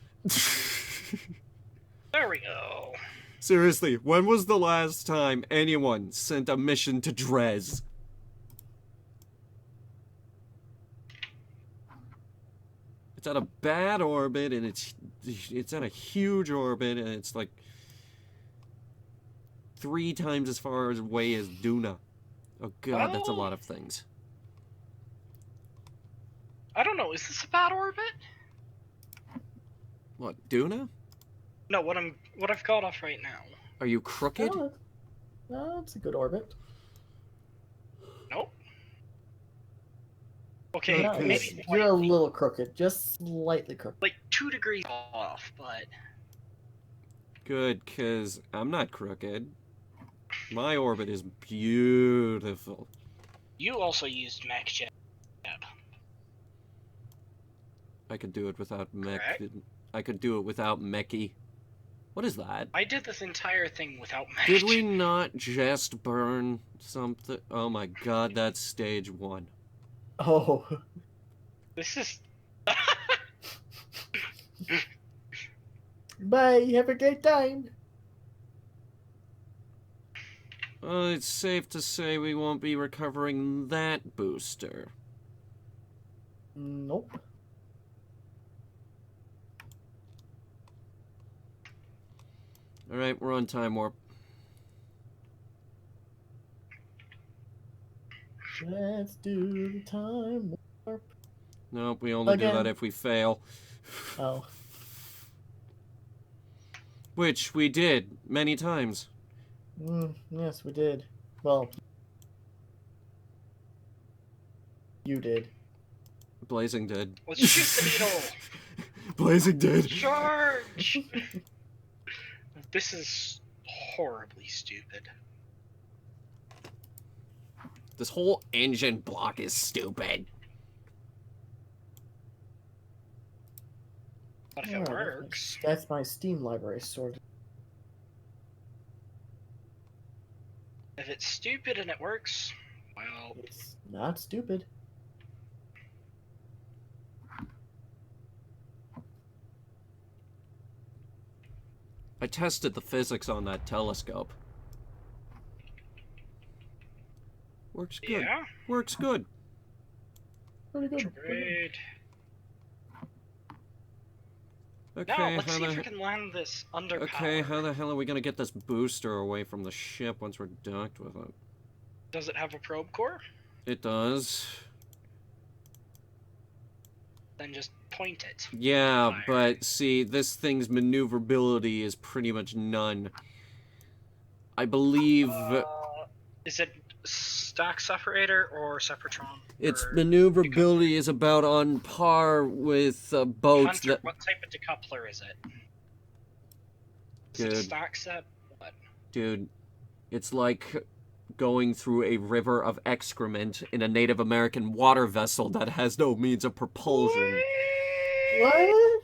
There we go. Seriously, when was the last time anyone sent a mission to Drez? It's at a bad orbit, and it's at a huge orbit, and it's like 3 times as far away as Duna. Oh god, that's a lot of things. I don't know. Is this a bad orbit? What, Duna? No, what I've got off right now. Are you crooked? Oh, no, it's a good orbit. Nope. Okay, No, maybe you're a slightly. little crooked, just slightly crooked. Like 2 degrees off, but Good, because I'm not crooked. My orbit is beautiful. you also used mech jet. I could do it without mech. Correct. I could do it without mechy. What is that? I did this entire thing without mech Did we jet. not just burn something? Oh my god, that's stage 1. Oh. This is. Bye, have a great time. It's safe to say we won't be recovering that booster. Nope. Alright, we're on time warp. Let's do the time warp. Nope, we only do Again. that if we fail. Oh. Which we did many times. Yes, we did. Well, you did. Blazing did. Let's shoot the needle. Blazing did. Charge. This is horribly stupid. This whole engine block is stupid. But if it works, That's my Steam library sorted. if it's stupid and it works, well, It's not stupid. I tested the physics on that telescope. Works good. yeah, Works good. Pretty good. great. Okay, Now, let's how see if we the can land this underpowered. okay, how the hell are we gonna get this booster away from the ship once we're docked with it? Does it have a probe core? It does. Then just point it. Yeah, Fire. but see, this thing's maneuverability is pretty much none. I believe Is it stack separator or sepratron? its or maneuverability is about on par with boats Hunter, that. what type of decoupler is it? Is it a Dude. stack sep? What? Dude, it's like going through a river of excrement in a Native American water vessel that has no means of propulsion. What?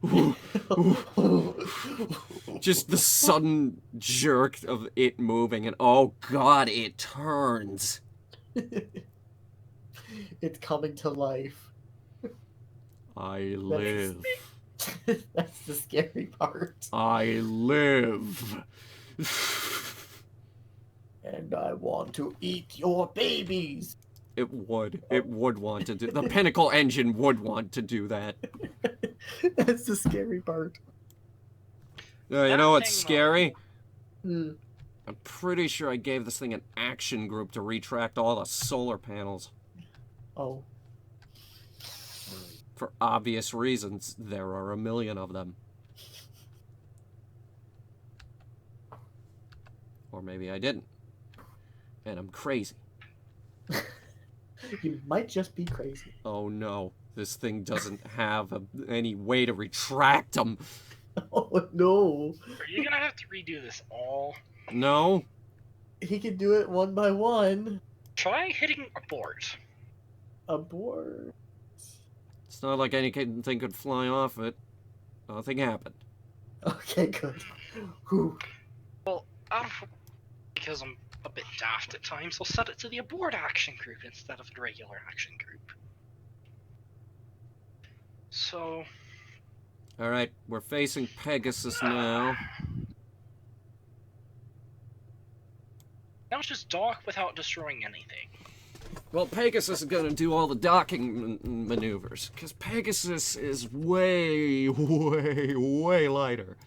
Just the sudden jerk of it moving, and oh god, it turns. It's coming to life. I live. That's the scary part. I live. And I want to eat your babies. It would. It would want to do. The Pinacle engine would want to do that. That's the scary part. You know what's scary? Hmm. I'm pretty sure I gave this thing an action group to retract all the solar panels. Oh. For obvious reasons, there are a million of them. Or maybe I didn't. And I'm crazy. You might just be crazy. Oh no, this thing doesn't have any way to retract them. Oh no. Are you gonna have to redo this all? No? He can do it one by one. Try hitting abort. Abort. It's not like anything could fly off it. Nothing happened. Okay, good. Whew. Well, because I'm a bit daft at times, I'll set it to the abort action group instead of the regular action group. So... Alright, we're facing Pegasus now. Now it's just dock without destroying anything. Well, Pegasus is going to do all the docking maneuvers, because Pegasus is way, way, way lighter.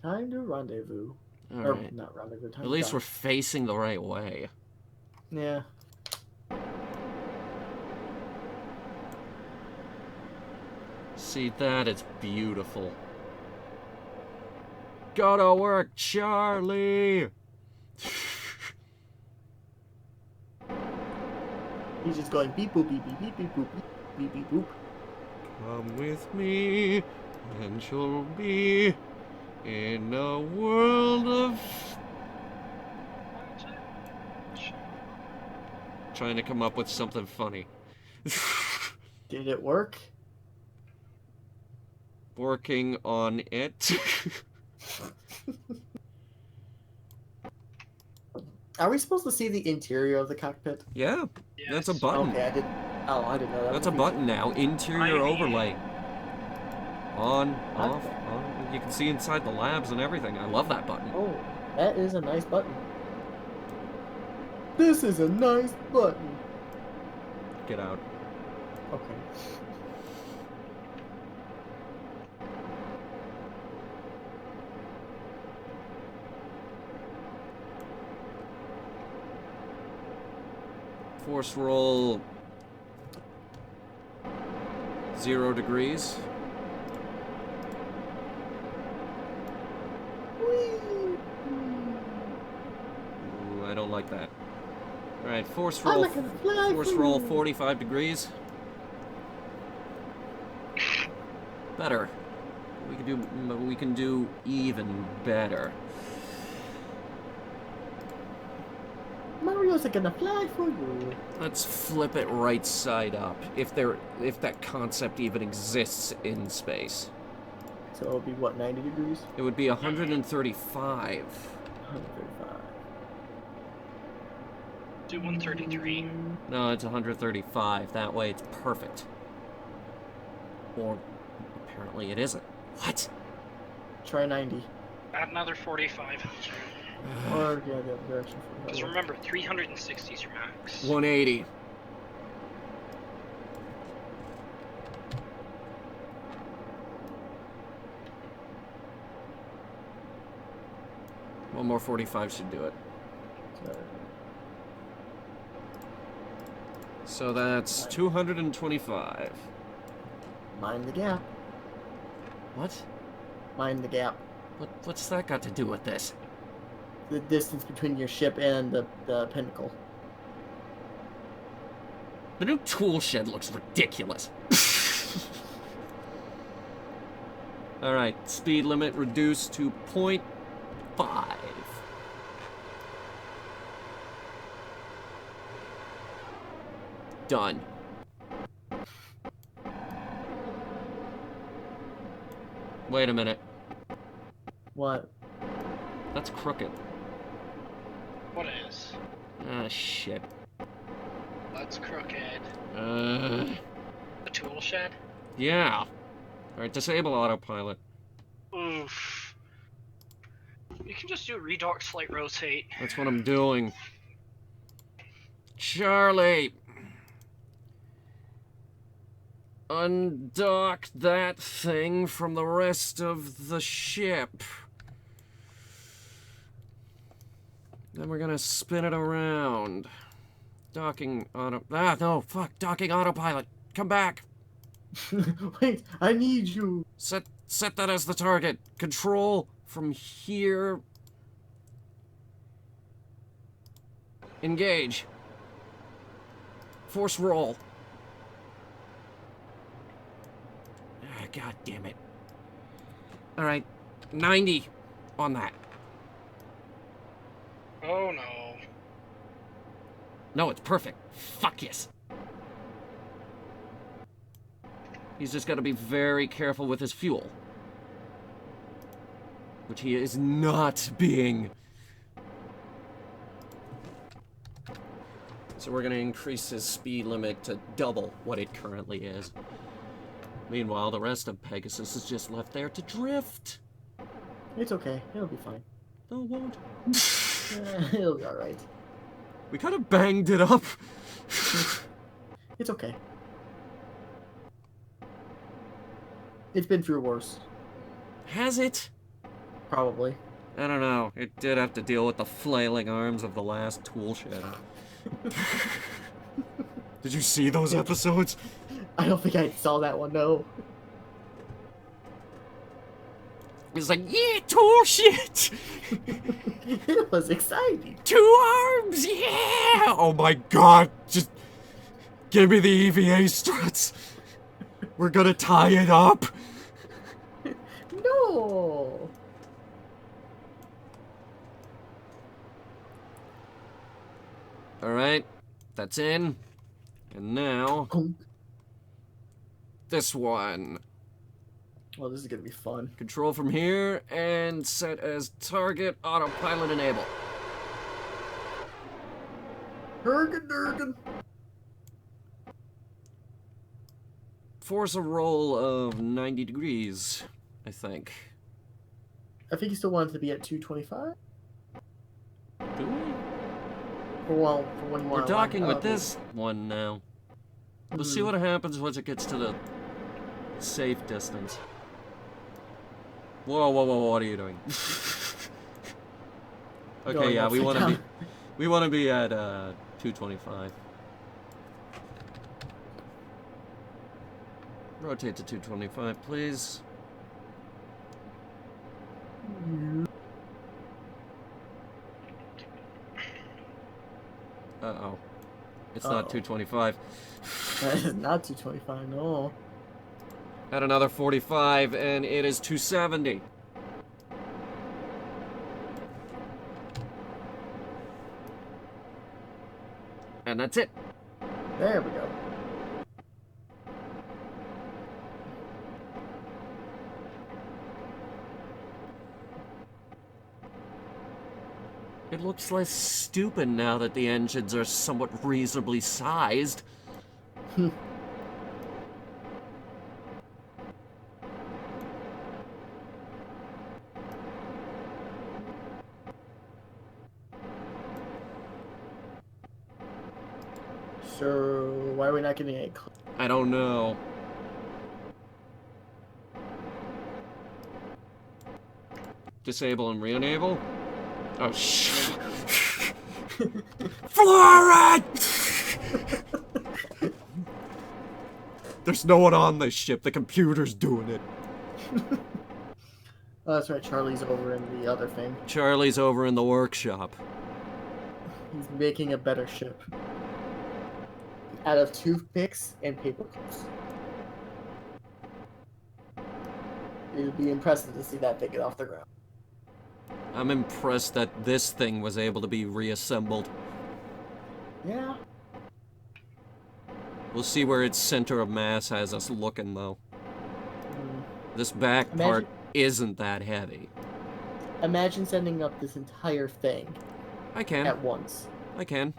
Time to rendezvous. All Or, right. not rendezvous. Time At to least dock. we're facing the right way. Yeah. See, that is beautiful. Gotta work, Charlie! He's just going beep boop beep beep beep beep boop beep beep boop. Come with me, and you'll be in a world of... Trying to come up with something funny. Did it work? Working on it. Are we supposed to see the interior of the cockpit? Yeah, that's a Yes. button. Okay, I didn't. Oh, I didn't know that. That's a button now. Interior overlay. On, off, Okay. on. You can see inside the labs and everything. I love that button. Oh, that is a nice button. This is a nice button. Get out. Okay. Force roll 0 degrees. Ooh, I don't like that. Alright, force I'm roll not gonna fly force for roll you. 45 degrees. Better. We can do even better. Mario's gonna fly for you. Let's flip it right side up. If that concept even exists in space. So it'll be what, 90 degrees? It would be 135. 135. Do 133. No, it's 135. That way it's perfect. Or apparently it isn't. What? Try 90. Add another 45. Or, yeah, the other direction. Because remember, 360 is your max. 180. One more 45 should do it. So that's 225. Mind the gap. What? Mind the gap. What's that got to do with this? The distance between your ship and the Pinacle. The new tool shed looks ridiculous. Alright, speed limit reduced to 0.5. Done. Wait a minute. What? That's crooked. What is? Ah, shit. That's crooked. Uh... The tool shed? Yeah. Alright, disable autopilot. Oof. You can just do redock slight rotate. That's what I'm doing. Charlie! Undock that thing from the rest of the ship. Then we're gonna spin it around. Docking auto... Ah, no, fuck. Docking autopilot. Come back. Wait, I need you. Set that as the target. Control from here. Engage. Force roll. Ah, God damn it. Alright, 90 on that. Oh no. No, it's perfect. Fuck yes. He's just got to be very careful with his fuel. Which he is not being. So we're going to increase his speed limit to double what it currently is. Meanwhile, the rest of Pegasus is just left there to drift. It's okay. It'll be fine. No, it won't. It'll be alright. We kind of banged it up. It's okay. It's been through worse. Has it? Probably. I don't know. It did have to deal with the flailing arms of the last tool shed. Did you see those episodes? I don't think I saw that one, no. It's like, yeah, tool shit! It was exciting. 2 arms, yeah! Oh my god, just give me the EVA struts. We're gonna tie it up. No. Alright, that's in. And now, this one. Well, this is gonna be fun. Control from here and set as target, autopilot enable. Durgan. Force a roll of 90 degrees, I think. I think you still wanted to be at 225? Do we? For one more. We're docking with this one now. We'll see what happens once it gets to the safe distance. Whoa, what are you doing? Okay, Going yeah, we upside want to down. we want to be at 225. Rotate to 225, please. Uh-oh. It's not 225. That is not 225, no. At another 45, and it is 270. And that's it. There we go. It looks less stupid now that the engines are somewhat reasonably sized. So, why are we not getting a... I don't know. Disable and re-enable? Oh, shit. Floor it! There's no one on this ship. The computer's doing it. Oh, that's right. Charlie's over in the other thing. Charlie's over in the workshop. He's making a better ship. Out of toothpicks and paper clips. It would be impressive to see that thing get off the ground. I'm impressed that this thing was able to be reassembled. Yeah. We'll see where its center of mass has us looking, though. This back Imagine- part isn't that heavy. Imagine sending up this entire thing I can. at once. I can.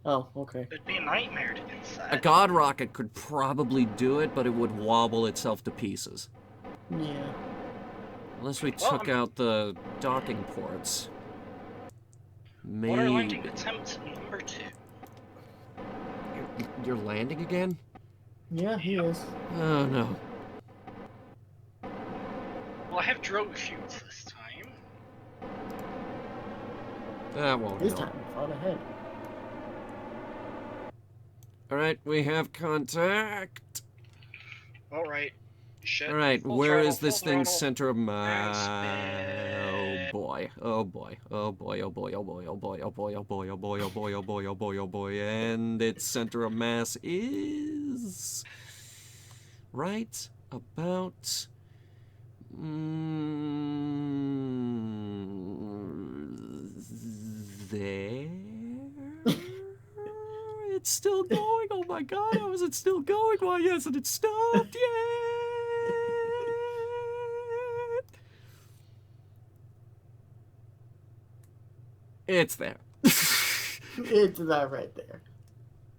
Oh, okay. It'd be a nightmare to inside. A god rocket could probably do it, but it would wobble itself to pieces. Yeah. Unless we Well, took out the docking ports. Water landing Maybe. attempt number 2. You're landing again? Yeah, he is. Oh, no. Well, I have drogue shoots this time. That won't This help. time, thought ahead. Alright, we have contact. Alright. Shit. Alright, Full where throttle, is this full thing's throttle. center of mass? And Oh boy, oh boy, oh boy, oh boy, oh boy, oh boy, oh boy, oh boy, oh boy, oh boy, oh boy, oh boy, oh boy, and its center of mass is right about there. It's still going. Oh my god, how is it still going? Why hasn't it stopped yet? It's there. It's that right there.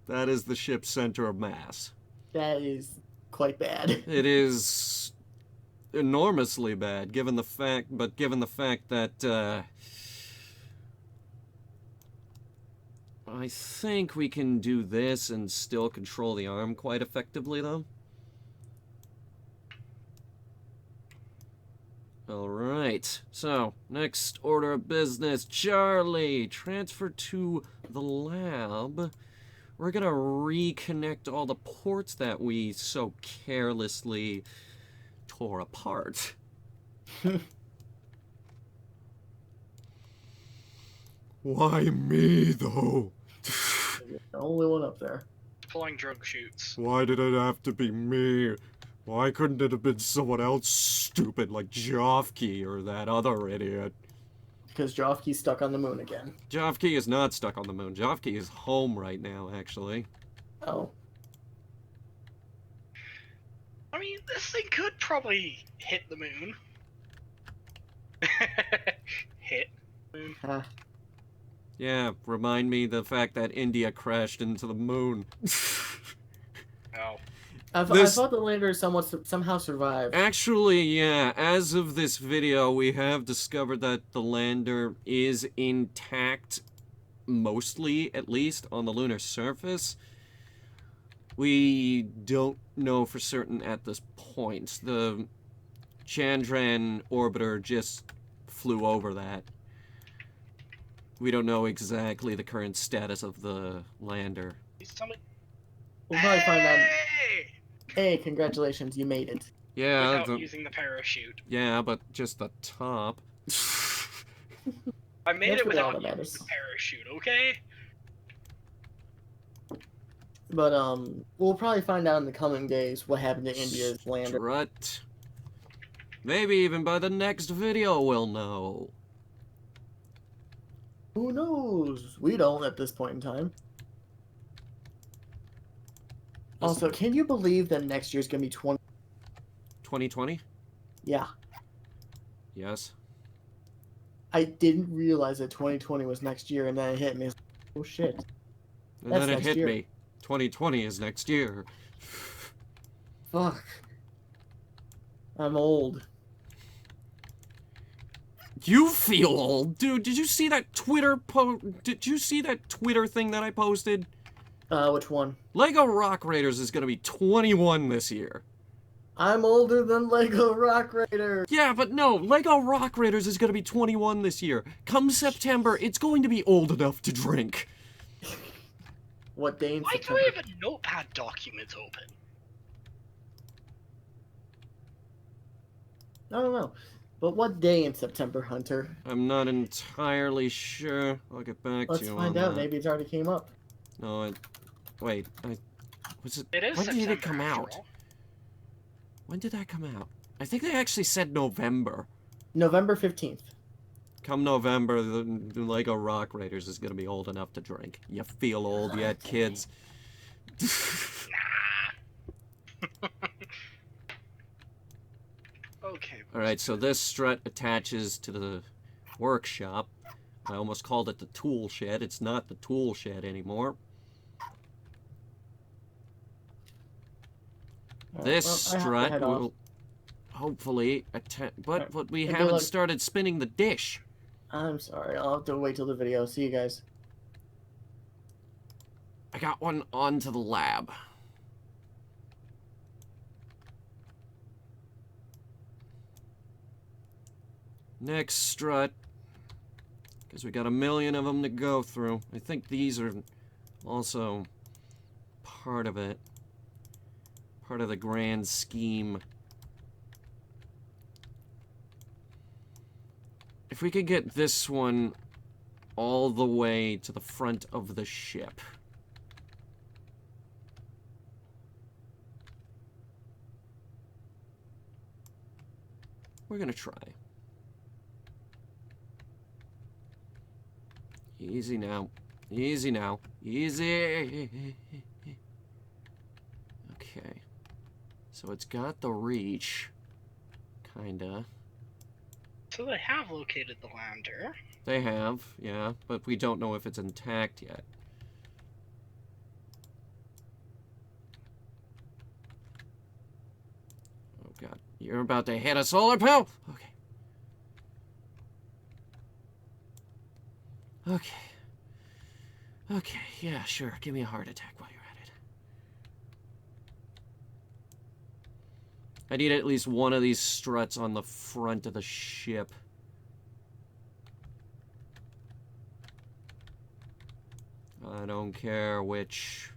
That is the ship's center of mass. That is quite bad. It is enormously bad, given the fact that, I think we can do this and still control the arm quite effectively, though. Alright, so, next order of business. Charlie, transfer to the lab. We're gonna reconnect all the ports that we so carelessly tore apart. Why me, though? The only one up there. Deploying drogue shoots. Why did it have to be me? Why couldn't it have been someone else stupid like Jofke or that other idiot? Because Jofke's stuck on the moon again. Jofke is not stuck on the moon. Jofke is home right now, actually. Oh. I mean, this thing could probably hit the moon. Hit moon. Huh. Yeah, remind me the fact that India crashed into the moon. Oh. I thought the lander somehow survived. Actually, yeah, as of this video, we have discovered that the lander is intact, mostly, at least, on the lunar surface. We don't know for certain at this point. The Chandran orbiter just flew over that. We don't know exactly the current status of the lander. Please tell me. We'll probably find out. Hey! Hey, congratulations, you made it. Yeah, Without using the parachute. yeah, but just the top. I made That's it really all without that using matters. the parachute, okay? But we'll probably find out in the coming days what happened to India's lander. Strut. Maybe even by the next video we'll know. Who knows? We don't at this point in time. Also, can you believe that next year's gonna be 2020? Yeah, Yes. I didn't realize that 2020 was next year, and then it hit me. Oh shit! And That's then it next hit year. me. 2020 is next year. Fuck. I'm old. You feel old, dude. Did you see that Twitter Did you see that Twitter thing that I posted? Which one? Lego Rock Raiders is gonna be 21 this year. I'm older than Lego Rock Raider. Yeah, but no, Lego Rock Raiders is gonna be 21 this year. Come September, it's going to be old enough to drink. What day in Why do September? I have a notepad document open? I don't know. But what day in September, Hunter? I'm not entirely sure. I'll get back Let's to you find on out. that. Maybe it's already came up. No, wait. Was it? It is When September, did it come after out? all. When did that come out? I think they actually said November. November 15th. Come November, the Lego Rock Raiders is gonna be old enough to drink. You feel old yet, kids? Nah. Okay. Alright, so this strut attaches to the workshop. I almost called it the tool shed. It's not the tool shed anymore. This well, I have to strut head off. will hopefully attach... But we Good haven't luck. started spinning the dish. I'm sorry. I'll have to wait till the video. See you guys. I got one onto the lab. Next strut. Because we got a million of them to go through. I think these are also part of it. Part of the grand scheme. If we could get this one all the way to the front of the ship. We're gonna try. Easy now. Easy now. Easy. Okay. So it's got the reach. Kinda. So they have located the lander. They have, yeah, but we don't know if it's intact yet. Oh god, you're about to hit a solar panel! Okay. Okay. Okay, yeah, sure, give me a heart attack while you're at it. I need at least one of these struts on the front of the ship. I don't care which.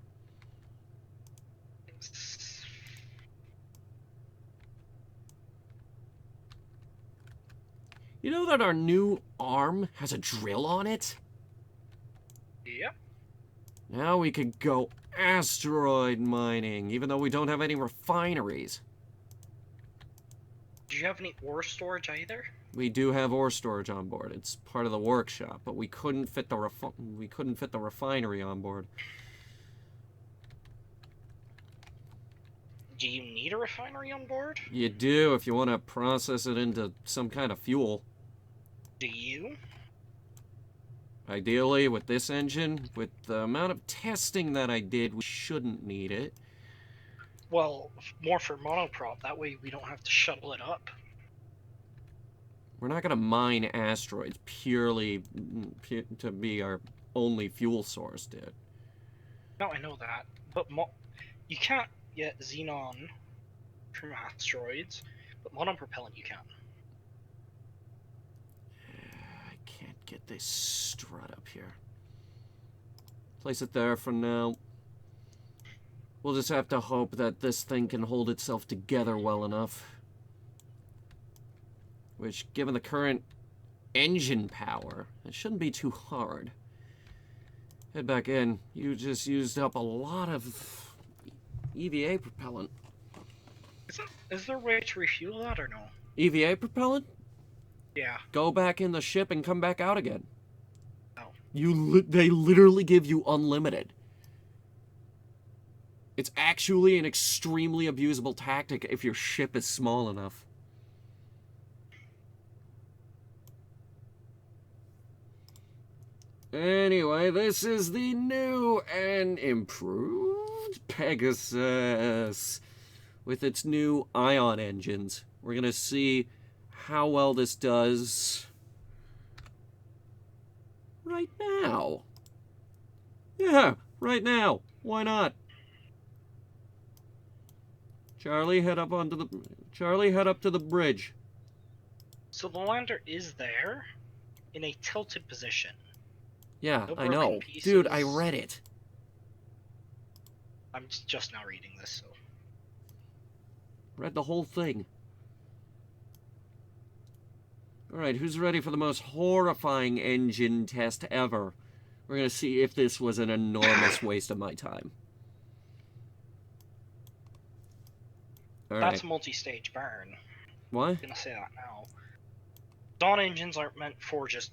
You know that our new arm has a drill on it? Yep. Now we could go asteroid mining, even though we don't have any refineries. Do you have any ore storage either? We do have ore storage on board. It's part of the workshop, but we couldn't fit the refinery on board. Do you need a refinery on board? You do if you want to process it into some kind of fuel. Do you? Ideally, with this engine, with the amount of testing that I did, we shouldn't need it. Well, more for monoprop. That way we don't have to shuttle it up. We're not going to mine asteroids purely to be our only fuel source, dude. No, I know that. But you can't get xenon from asteroids, but monopropellant you can. I can't get this strut up here. Place it there for now. We'll just have to hope that this thing can hold itself together well enough. Which, given the current engine power, it shouldn't be too hard. Head back in. You just used up a lot of EVA propellant. Is there a way to refuel that or no? EVA propellant? Yeah. Go back in the ship and come back out again. Oh. They literally give you unlimited. It's actually an extremely abusable tactic if your ship is small enough. Anyway, this is the new and improved Pegasus with its new ion engines. We're going to see how well this does right now. Yeah, right now. Why not? Charlie, head up to the bridge. So the lander is there in a tilted position. Yeah, No I broken know. pieces. Dude, I read it. I'm just now reading this, so. Read the whole thing. Alright, who's ready for the most horrifying engine test ever? We're gonna see if this was an enormous waste of my time. Alright. That's a multi-stage burn. What? I'm gonna say that now. Dawn engines aren't meant for just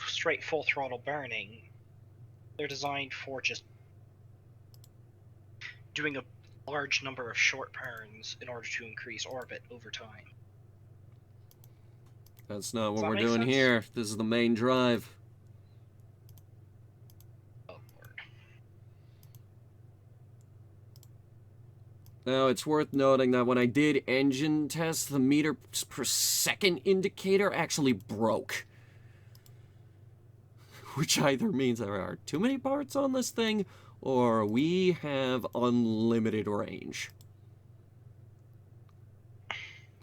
straight full throttle burning. They're designed for just doing a large number of short burns in order to increase orbit over time. That's not Does what that we're make doing sense? here. This is the main drive. Oh, Lord. Now, it's worth noting that when I did engine tests, the meters per second indicator actually broke. Which either means there are too many parts on this thing, or we have unlimited range.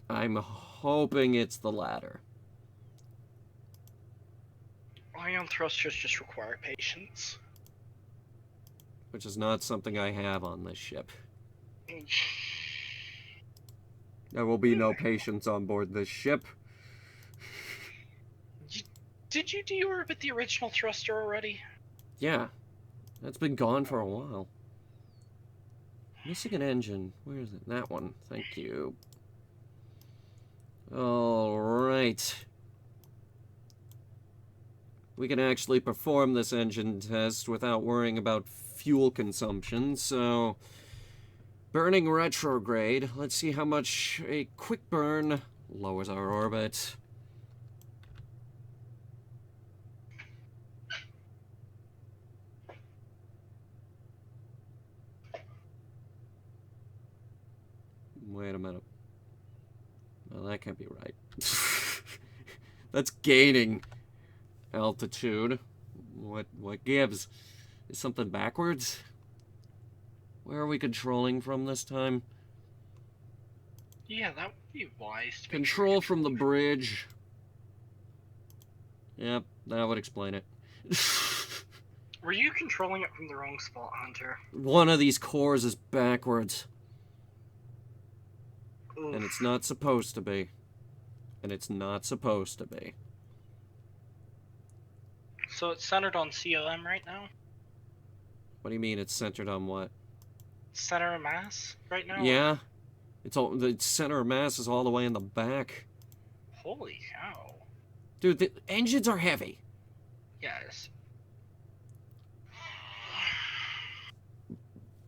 I'm hoping it's the latter. Ion thrusters just require patience. Which is not something I have on this ship. There will be no patience on board this ship. Did you deorbit the original thruster already? Yeah, that's been gone for a while. Missing an engine. Where is it? That one. Thank you. Alright. We can actually perform this engine test without worrying about fuel consumption, so... Burning retrograde. Let's see how much a quick burn lowers our orbit. Wait a minute. Well, that can't be right. That's gaining altitude. What gives? Is something backwards? Where are we controlling from this time? Yeah, that would be wise. To make Control sure from the bridge. Yep, that would explain it. Were you controlling it from the wrong spot, Hunter? One of these cores is backwards. Oof. And it's not supposed to be. And it's not supposed to be. So it's centered on CLM right now? What do you mean it's centered on what? Center of mass right now? Yeah. The center of mass is all the way in the back. Holy cow. Dude, the engines are heavy. Yes.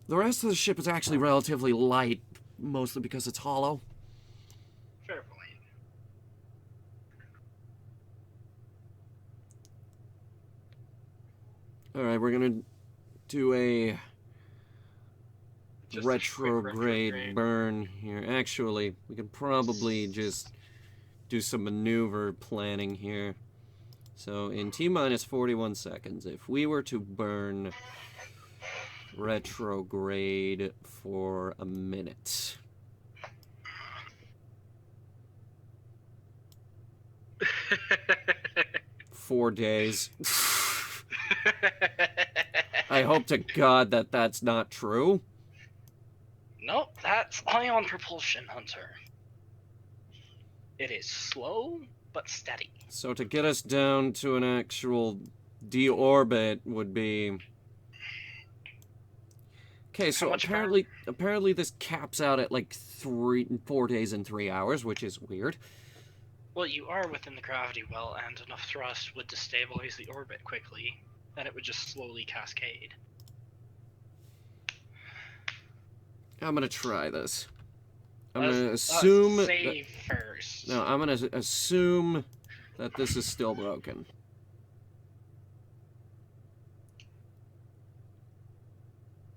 The rest of the ship is actually relatively light, mostly because it's hollow. Fair point. Alright, we're gonna do a Just a quick retrograde burn here. Actually, we could probably just do some maneuver planning here. So in T-minus 41 seconds, if we were to burn retrograde for a minute. Four days. I hope to God that that's not true. Nope, that's ion propulsion, Hunter. It is slow, but steady. So to get us down to an actual deorbit would be... Okay, so apparently this caps out at like 4 days and 3 hours, which is weird. Well, you are within the gravity well, and enough thrust would destabilize the orbit quickly, and it would just slowly cascade. I'm gonna try this. I'm Let's- gonna let's assume... save first. No, I'm gonna assume that this is still broken.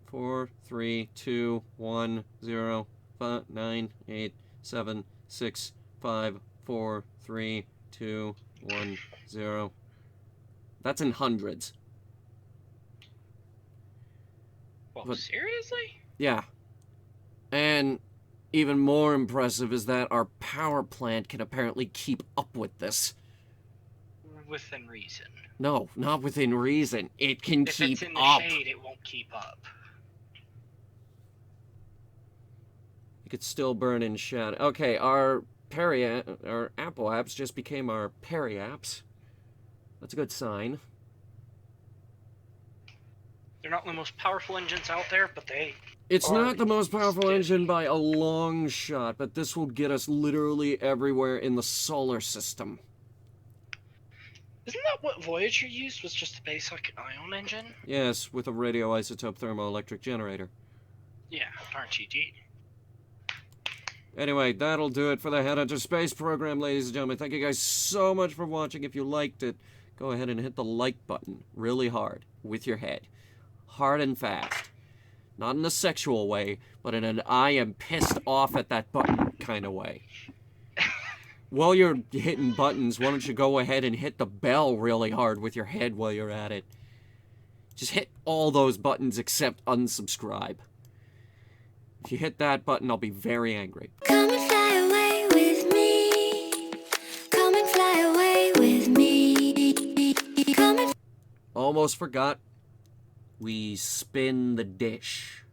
Four, 3, 2, 1, 0, 5, 9, 8, 7, 6, 5, 4, 3, 2, 1, 0. That's in hundreds. Well, but- seriously? Yeah. And even more impressive is that our power plant can apparently keep up with this. Within reason. No, not within reason. It can If keep it's in the up. shade, it won't keep up. You could still burn in shadow. Okay, our Apple apps just became our Peri apps. That's a good sign. They're not the most powerful engines out there, but they... It's are not the most powerful steady. engine by a long shot, but this will get us literally everywhere in the solar system. Isn't that what Voyager used, was just a basic ion engine? Yes, with a radioisotope thermoelectric generator. Yeah, RGG. Anyway, that'll do it for the Headhunter Space Program, ladies and gentlemen. Thank you guys so much for watching. If you liked it, go ahead and hit the like button really hard with your head. Hard and fast. Not in a sexual way, but in an I am pissed off at that button kind of way. While you're hitting buttons, why don't you go ahead and hit the bell really hard with your head while you're at it. Just hit all those buttons except unsubscribe. If you hit that button, I'll be very angry. Come and fly away with me. Come and fly away with me. Come and Almost forgot. We spin the dish.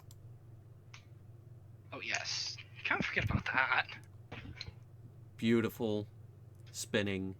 Oh yes. Can't forget about that. Beautiful spinning